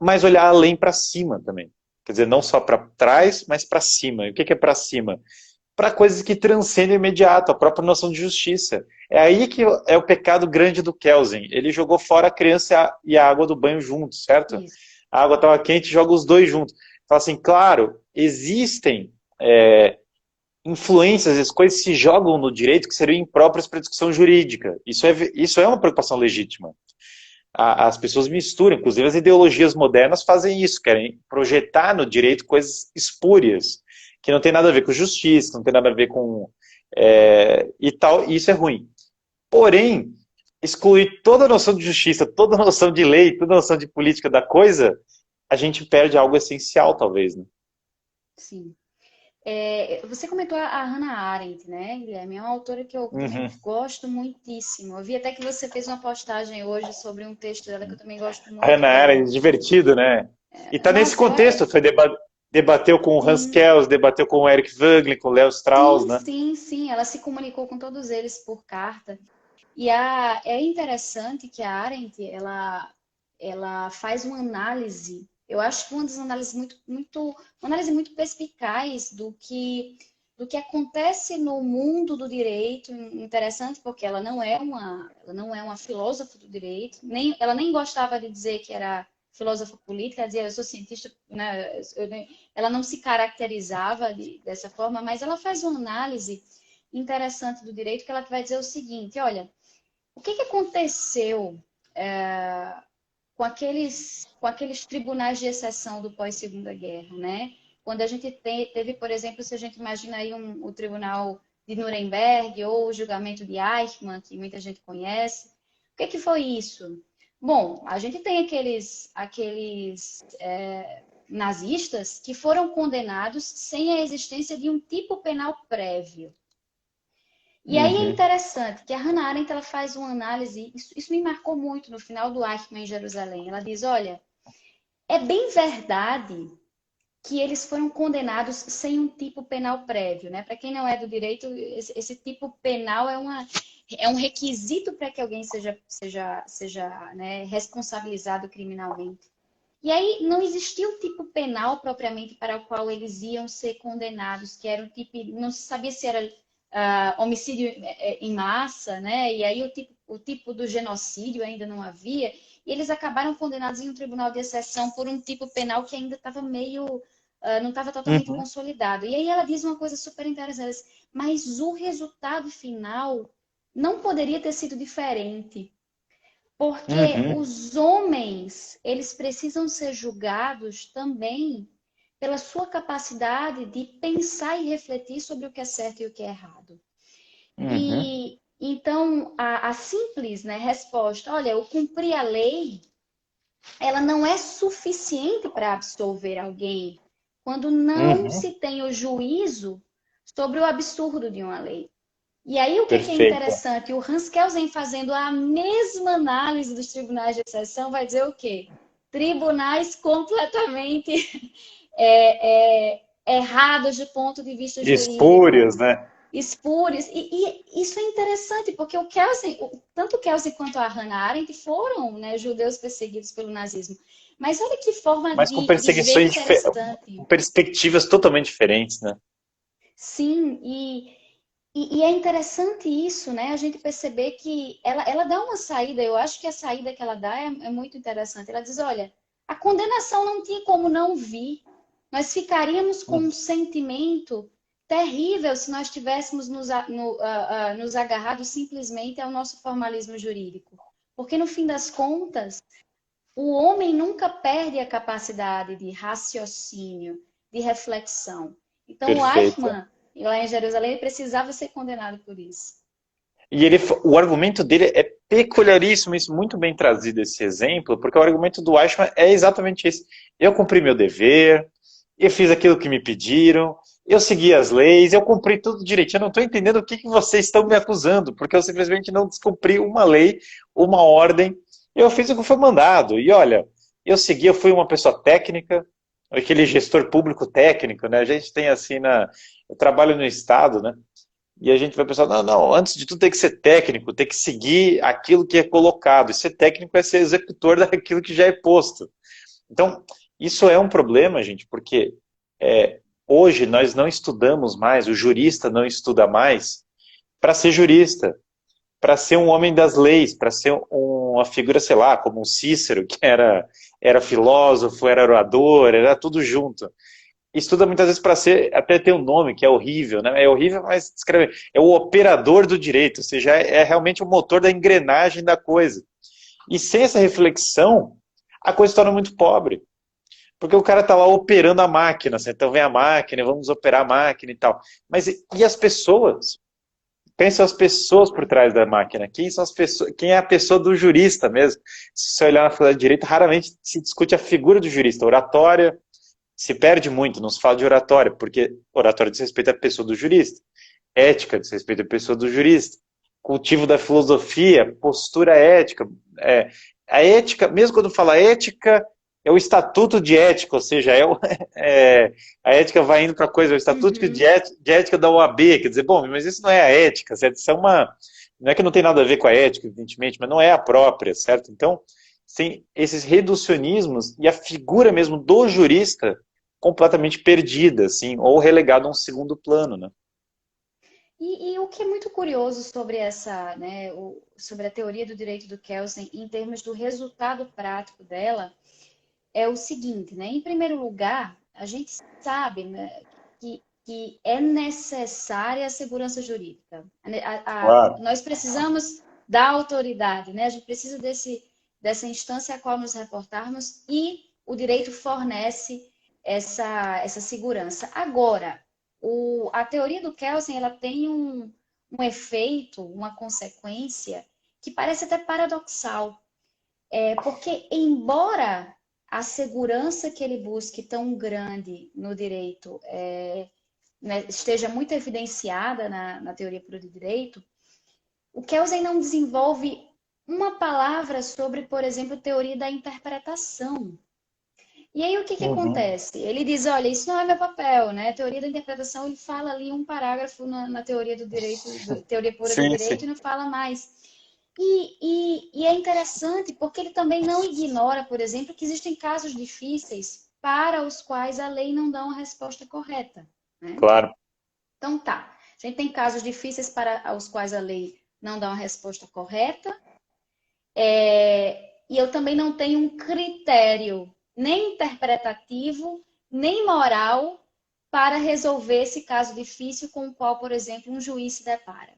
mas olhar além para cima também. Quer dizer, não só para trás, mas para cima. E o que é para cima? Para coisas que transcendem o imediato, a própria noção de justiça. É aí que é o pecado grande do Kelsen. Ele jogou fora a criança e a água do banho juntos, certo? Isso. A água estava quente, joga os dois juntos. Fala assim, claro, existem influências, as coisas se jogam no direito que seriam impróprias para discussão jurídica. Isso é uma preocupação legítima. As pessoas misturam, inclusive as ideologias modernas fazem isso, querem projetar no direito coisas espúrias, que não tem nada a ver com justiça, não tem nada a ver com... e tal, e isso é ruim. Porém, excluir toda a noção de justiça, toda a noção de lei, toda a noção de política da coisa, a gente perde algo essencial, talvez, né? Sim. Você comentou a Hannah Arendt, né, Guilherme? É uma autora que eu também Uhum. gosto muitíssimo. Eu vi até que você fez uma postagem hoje sobre um texto dela que eu também gosto A muito, Hannah que é Arendt, o... divertido, né? E tá nesse Nossa, contexto, debateu com o Hans sim, Kelsen, debateu com o Eric Voegelin, com o Léo Strauss, sim, né? sim, sim. Ela se comunicou com todos eles por carta. E é interessante que a Arendt, ela faz uma análise, eu acho que uma das análises uma análise muito perspicaz do que acontece no mundo do direito. Interessante porque ela não é uma filósofa do direito, ela nem gostava de dizer que era filósofa política, ela dizia, eu sou cientista, né? Ela não se caracterizava dessa forma, mas ela faz uma análise interessante do direito que ela vai dizer o seguinte, olha, o que aconteceu com aqueles tribunais de exceção do pós-Segunda Guerra, né? Quando a gente teve, por exemplo, se a gente imagina aí o tribunal de Nuremberg ou o julgamento de Eichmann, que muita gente conhece, o que foi isso? Bom, a gente tem aqueles nazistas que foram condenados sem a existência de um tipo penal prévio. E aí é Uhum. interessante que a Hannah Arendt ela faz uma análise, isso me marcou muito no final do Eichmann em Jerusalém. Ela diz, olha, É bem verdade que eles foram condenados sem um tipo penal prévio, né? Para quem não é do direito, esse tipo penal é um requisito para que alguém seja né, responsabilizado criminalmente. E aí não existia o tipo penal propriamente para o qual eles iam ser condenados, que era um tipo, não se sabia se era homicídio em massa, né? E aí o tipo do genocídio ainda não havia. E eles acabaram condenados em um tribunal de exceção por um tipo penal que ainda estava meio não estava totalmente Uhum, consolidado. E aí ela diz uma coisa super interessante, mas o resultado final não poderia ter sido diferente, porque uhum, os homens, eles precisam ser julgados também pela sua capacidade de pensar e refletir sobre o que é certo e o que é errado. uhum. E então a simples, né, resposta, olha, eu cumpri a lei, ela não é suficiente para absolver alguém quando não Uhum. se tem o juízo sobre o absurdo de uma lei. E aí o que é Perfeito. interessante? O Hans Kelsen fazendo a mesma análise dos tribunais de exceção vai dizer o quê? Tribunais completamente errados do ponto de vista jurídico, Espúrios, né? espúrios. E isso é interessante, porque o Kelsen, tanto o Kelsen quanto a Hannah Arendt foram, né, judeus perseguidos pelo nazismo. Mas olha que forma Mas com de ver perseguições, interessante. com perspectivas totalmente diferentes, né? Sim, e é interessante isso, né? A gente perceber que ela dá uma saída, eu acho que a saída que ela dá é muito interessante. Ela diz: olha, a condenação não tinha como não vir. Nós ficaríamos com um sentimento terrível se nós tivéssemos nos agarrado simplesmente ao nosso formalismo jurídico. Porque, no fim das contas, o homem nunca perde a capacidade de raciocínio, de reflexão. Então, o Perfeito. Eichmann, lá em Jerusalém, precisava ser condenado por isso. E o argumento dele é peculiaríssimo, isso muito bem trazido esse exemplo, porque o argumento do Eichmann é exatamente esse. Eu cumpri meu dever, eu fiz aquilo que me pediram, eu segui as leis, eu cumpri tudo direitinho. Eu não estou entendendo o que, que vocês estão me acusando, porque eu simplesmente não descumpri uma lei, uma ordem, eu fiz o que foi mandado. E olha, eu segui, eu fui uma pessoa técnica, aquele gestor público técnico, né? A gente tem assim eu trabalho no Estado, né? E a gente vai pensar, não, não, antes de tudo tem que ser técnico, tem que seguir aquilo que é colocado. E ser técnico é ser executor daquilo que já é posto. Então, isso é um problema, gente, porque hoje nós não estudamos mais, o jurista não estuda mais para ser jurista, para ser um homem das leis, para ser uma figura, sei lá, como um Cícero, que era filósofo, era orador, era tudo junto. Estuda muitas vezes para ser, até ter um nome que é horrível, né? É horrível, mas descreve, é o operador do direito, ou seja, é realmente o motor da engrenagem da coisa. E sem essa reflexão, a coisa se torna muito pobre. Porque o cara tá lá operando a máquina, assim, então vem a máquina, vamos operar a máquina e tal. Mas e as pessoas? Quem são as pessoas por trás da máquina? Quem são as pessoas? Quem é a pessoa do jurista mesmo? Se você olhar na faculdade de direito, raramente se discute a figura do jurista. Oratória, se perde muito, não se fala de oratória, porque oratória diz respeito à pessoa do jurista, ética diz respeito à pessoa do jurista, cultivo da filosofia, postura ética. É, a ética, mesmo quando fala ética, é o estatuto de ética, ou seja, é, a ética vai indo para a coisa, é o estatuto Uhum. de ética da OAB, quer dizer, bom, mas isso não é a ética, certo? Isso é uma, não é que não tem nada a ver com a ética, evidentemente, mas não é a própria, certo? Então, tem esses reducionismos e a figura mesmo do jurista completamente perdida, assim, ou relegada a um segundo plano, né? E o que é muito curioso sobre essa, né, sobre a teoria do direito do Kelsen, em termos do resultado prático dela, é o seguinte, né? Em primeiro lugar, a gente sabe, né, que é necessária a segurança jurídica. Claro. Nós precisamos da autoridade, né? A gente precisa dessa instância a qual nos reportarmos e o direito fornece essa segurança. Agora, a teoria do Kelsen ela tem um efeito, uma consequência que parece até paradoxal. Porque, embora a segurança que ele busque tão grande no direito né, esteja muito evidenciada na teoria pura do direito, o Kelsen não desenvolve uma palavra sobre, por exemplo, teoria da interpretação. E aí o que que Uhum. acontece? Ele diz, olha, isso não é meu papel, né? A teoria da interpretação, ele fala ali um parágrafo na teoria do direito, teoria pura do Sim, direito, sim. e não fala mais. E é interessante porque ele também não ignora, por exemplo, que existem casos difíceis para os quais a lei não dá uma resposta correta, né? Claro. Então tá, a gente tem casos difíceis para os quais a lei não dá uma resposta correta, e eu também não tenho um critério nem interpretativo, nem moral para resolver esse caso difícil com o qual, por exemplo, um juiz se depara.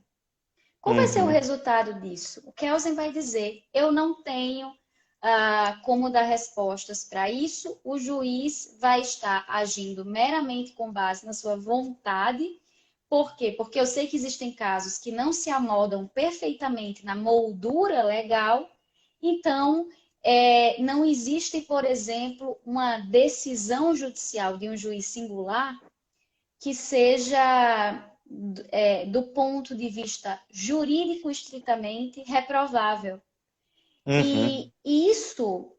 Qual vai ser o Uhum. resultado disso? O Kelsen vai dizer: eu não tenho como dar respostas para isso, o juiz vai estar agindo meramente com base na sua vontade. Por quê? Porque eu sei que existem casos que não se amoldam perfeitamente na moldura legal, então não existe, por exemplo, uma decisão judicial de um juiz singular que seja, do ponto de vista jurídico estritamente, reprovável. Uhum. E isso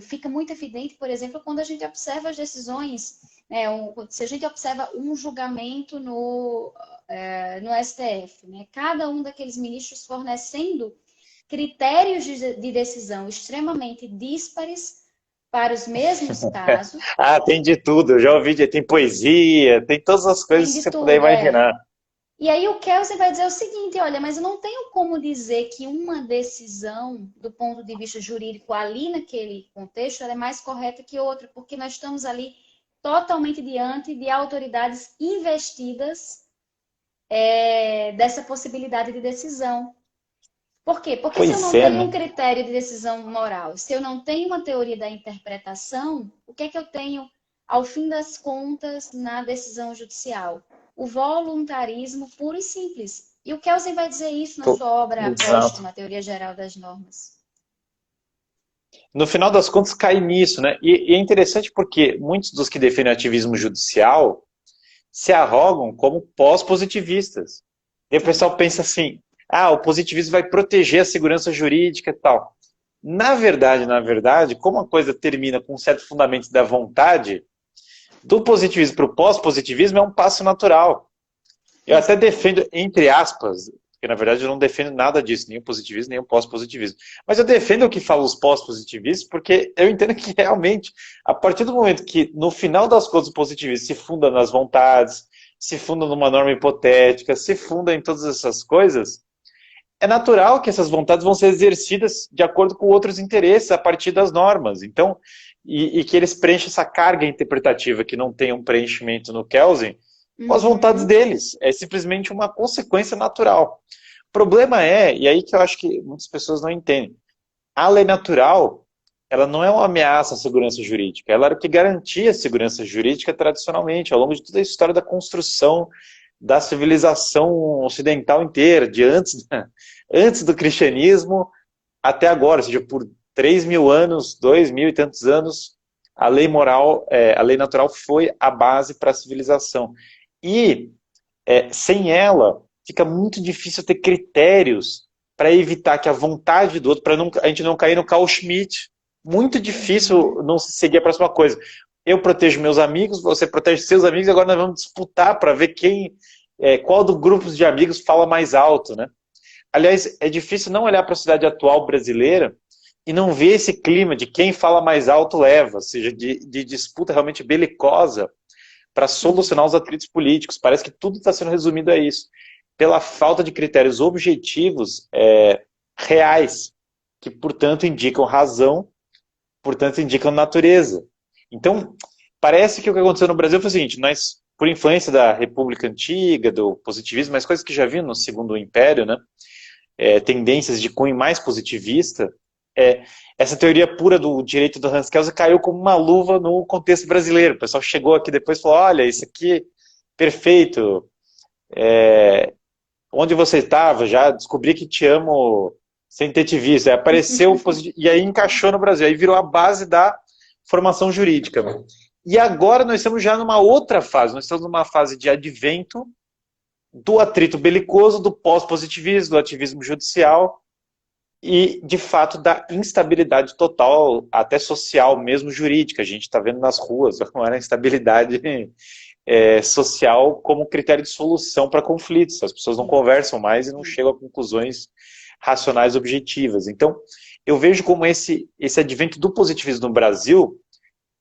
fica muito evidente, por exemplo, quando a gente observa as decisões, né, se a gente observa um julgamento no STF, né, cada um daqueles ministros fornecendo critérios de decisão extremamente díspares para os mesmos casos, Ah, tem de tudo. Eu já ouvi, tem poesia, tem todas as tem coisas que de você puder tudo, imaginar. E aí o Kelsey vai dizer o seguinte, olha, mas eu não tenho como dizer que uma decisão, do ponto de vista jurídico, ali naquele contexto, ela é mais correta que outra, porque nós estamos ali totalmente diante de autoridades investidas dessa possibilidade de decisão. Por quê? Porque se eu Pois não é, tenho né? um critério de decisão moral, se eu não tenho uma teoria da interpretação, o que é que eu tenho, ao fim das contas, na decisão judicial? O voluntarismo puro e simples. E o Kelsen vai dizer isso na sua obra Exato. póstuma, Teoria Geral das Normas. No final das contas, cai nisso, né? E é interessante porque muitos dos que defendem o ativismo judicial se arrogam como pós-positivistas. E o Sim. pessoal pensa assim: ah, o positivismo vai proteger a segurança jurídica e tal. Na verdade, como a coisa termina com um certo fundamento da vontade, do positivismo para o pós-positivismo é um passo natural. Eu até Exatamente. defendo, entre aspas, porque na verdade eu não defendo nada disso, nem o positivismo, nem o pós-positivismo. Mas eu defendo o que falam os pós-positivistas, porque eu entendo que realmente, a partir do momento que, no final das contas, o positivismo se funda nas vontades, se funda numa norma hipotética, se funda em todas essas coisas, é natural que essas vontades vão ser exercidas de acordo com outros interesses a partir das normas. Então, e que eles preenchem essa carga interpretativa que não tem um preenchimento no Kelsen com as vontades Uhum. deles. É simplesmente uma consequência natural. O problema é, e aí que eu acho que muitas pessoas não entendem, a lei natural, ela não é uma ameaça à segurança jurídica, ela era o que garantia a segurança jurídica tradicionalmente, ao longo de toda a história da construção da civilização ocidental inteira, de antes do cristianismo até agora, ou seja, por 3.000 anos, 2.000 e tantos anos, a lei moral, a lei natural foi a base para a civilização. E sem ela, fica muito difícil ter critérios para evitar que a vontade do outro, para a gente não cair no Carl Schmitt. Muito Uhum. difícil não se seguir a próxima coisa. Eu protejo meus amigos, você protege seus amigos, e agora nós vamos disputar para ver qual dos grupos de amigos fala mais alto, né? Aliás, é difícil não olhar para a sociedade atual brasileira e não ver esse clima de quem fala mais alto leva, ou seja, de disputa realmente belicosa para Sim. solucionar os atritos políticos. Parece que tudo está sendo resumido a isso. Pela falta de critérios objetivos reais, que, portanto, indicam razão, portanto, indicam natureza. Então, parece que o que aconteceu no Brasil foi o seguinte: nós, por influência da República Antiga, do positivismo, mas coisas que já viram no Segundo Império, né? Tendências de cunho mais positivista, essa teoria pura do direito do Hans Kelsen caiu como uma luva no contexto brasileiro. O pessoal chegou aqui depois e falou: olha, isso aqui, perfeito. Onde você estava? Já descobri que te amo sem ter te visto. Aí apareceu e aí encaixou no Brasil. Aí virou a base da formação jurídica. E agora nós estamos já numa outra fase. Nós estamos numa fase de advento do atrito belicoso, do pós-positivismo, do ativismo judicial, e, de fato, da instabilidade total, até social, mesmo jurídica. A gente está vendo nas ruas agora a instabilidade social como critério de solução para conflitos. As pessoas não Sim, conversam mais e não sim. chegam a conclusões racionais objetivas. Então, eu vejo como esse advento do positivismo no Brasil,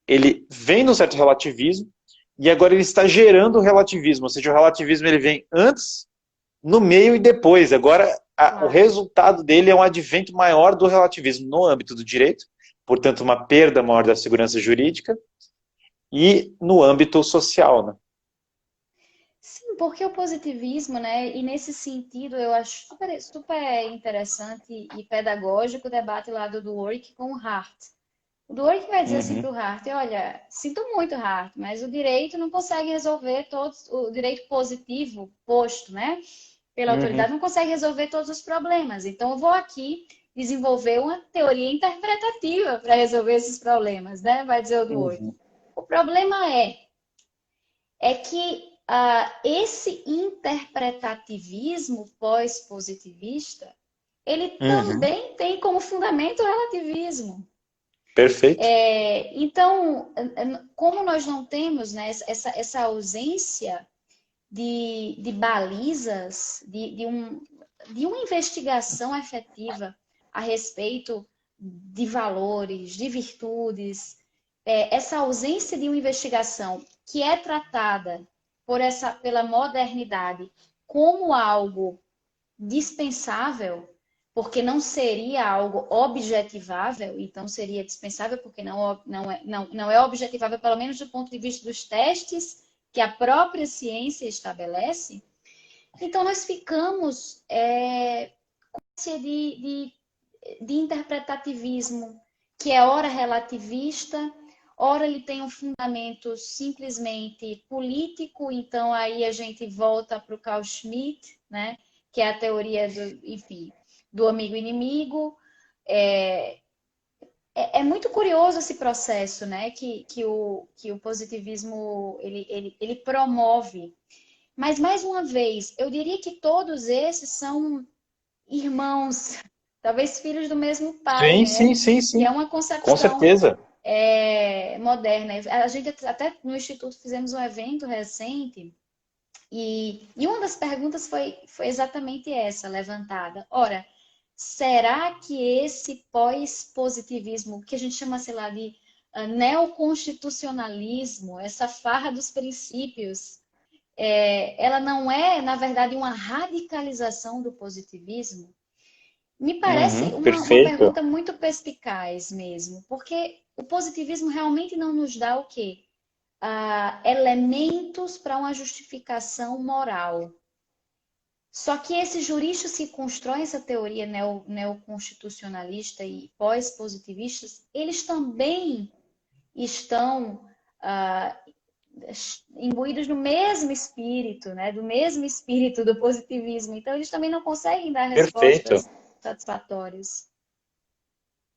ele vem no certo relativismo e agora ele está gerando o relativismo, ou seja, o relativismo ele vem antes, no meio e depois. Agora, o Claro. resultado dele é um advento maior do relativismo no âmbito do direito, portanto, uma perda maior da segurança jurídica, e no âmbito social, né? Sim, porque o positivismo, né? E nesse sentido, eu acho super, super interessante e pedagógico o debate lá do Dwork com o Hart. O Dwork vai dizer assim para Uhum, o Hart, olha, sinto muito, Hart, mas o direito não consegue resolver todos, o direito positivo posto, né? Pela autoridade, uhum, não consegue resolver todos os problemas. Então, eu vou aqui desenvolver uma teoria interpretativa para resolver esses problemas, né? Vai dizer o Dwork. uhum, O problema é que esse interpretativismo pós-positivista, ele uhum. também tem como fundamento o relativismo. Perfeito. Então, como nós não temos, né, essa ausência de balizas, de uma investigação efetiva a respeito de valores, de virtudes, essa ausência de uma investigação que é tratada pela modernidade como algo dispensável, porque não seria algo objetivável, então seria dispensável porque não é objetivável, pelo menos do ponto de vista dos testes que a própria ciência estabelece. Então nós ficamos de interpretativismo, que é ora relativista, ora ele tem um fundamento simplesmente político, então aí a gente volta para o Carl Schmitt, né? Que é a teoria do, enfim, do amigo inimigo. É, é muito curioso esse processo, né? Que o positivismo ele promove. Mas, mais uma vez, eu diria que todos esses são irmãos, talvez filhos do mesmo pai, Sim, né? sim, sim, Que é sim. uma Com concepção certeza. moderna. A gente até no Instituto fizemos um evento recente e uma das perguntas foi exatamente essa levantada. Ora, será que esse pós-positivismo, que a gente chama, sei lá, de neoconstitucionalismo, essa farra dos princípios, ela não é, na verdade, uma radicalização do positivismo? Me parece Uhum, uma perfeito. pergunta muito perspicaz mesmo, porque o positivismo realmente não nos dá o quê? Elementos para uma justificação moral. Só que esses juristas que constroem essa teoria neoconstitucionalista e pós-positivistas, eles também estão ah, imbuídos no mesmo espírito, né? Do mesmo espírito do positivismo. Então, eles também não conseguem dar Perfeito. respostas satisfatórias.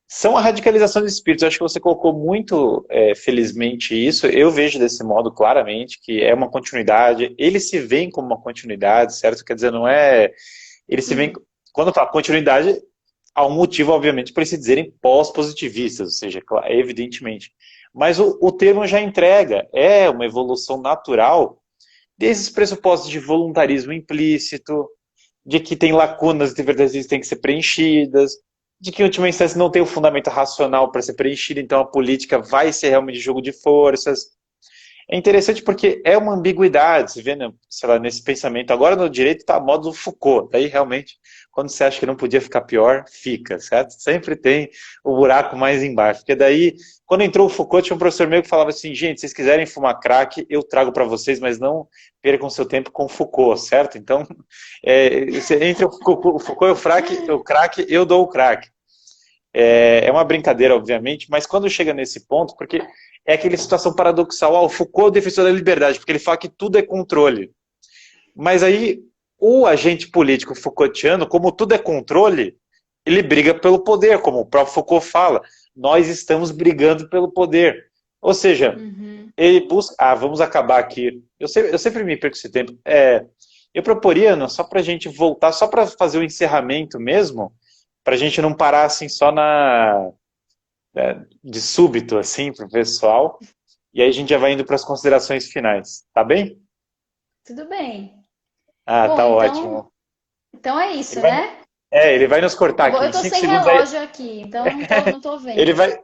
São a radicalização dos espíritos. Eu acho que você colocou muito felizmente isso. Eu vejo desse modo claramente que é uma continuidade. Eles se veem como uma continuidade, certo? Quer dizer, não é. Eles se veem. Uhum. Quando fala continuidade, há um motivo, obviamente, para eles se dizerem pós-positivistas, ou seja, evidentemente. Mas o termo já entrega. É uma evolução natural desses pressupostos de voluntarismo implícito, de que tem lacunas de verdades que têm que ser preenchidas, de que, em última instância, não tem o fundamento racional para ser preenchido, então a política vai ser realmente jogo de forças. É interessante porque é uma ambiguidade, você vê, né, sei lá, nesse pensamento. Agora no direito está a moda do Foucault, daí realmente, quando você acha que não podia ficar pior, fica, certo? Sempre tem o buraco mais embaixo, porque daí, quando entrou o Foucault, tinha um professor meu que falava assim, gente, se vocês quiserem fumar crack, eu trago para vocês, mas não percam seu tempo com Foucault, certo? Então, entre o Foucault e o crack, eu dou o crack. É uma brincadeira, obviamente, mas quando chega nesse ponto, porque é aquela situação paradoxal, o Foucault é o defensor da liberdade, porque ele fala que tudo é controle. Mas aí, o agente político Foucaultiano, como tudo é controle, ele briga pelo poder, como o próprio Foucault fala. Nós estamos brigando pelo poder. Ou seja, Uhum. ele busca. Vamos acabar aqui. Eu sempre me perco esse tempo. Eu proporia, Ana, só para a gente voltar, só para fazer o encerramento mesmo, para a gente não parar assim só de súbito assim para o pessoal. E aí a gente já vai indo para as considerações finais, tá bem? Tudo bem. Ah, Bom, tá ótimo. então é Ele isso, vai, né? ele vai nos cortar Tá bom, aqui eu em tô 5 sem segundos aí. relógio aqui, então não tô Ele vendo. vai,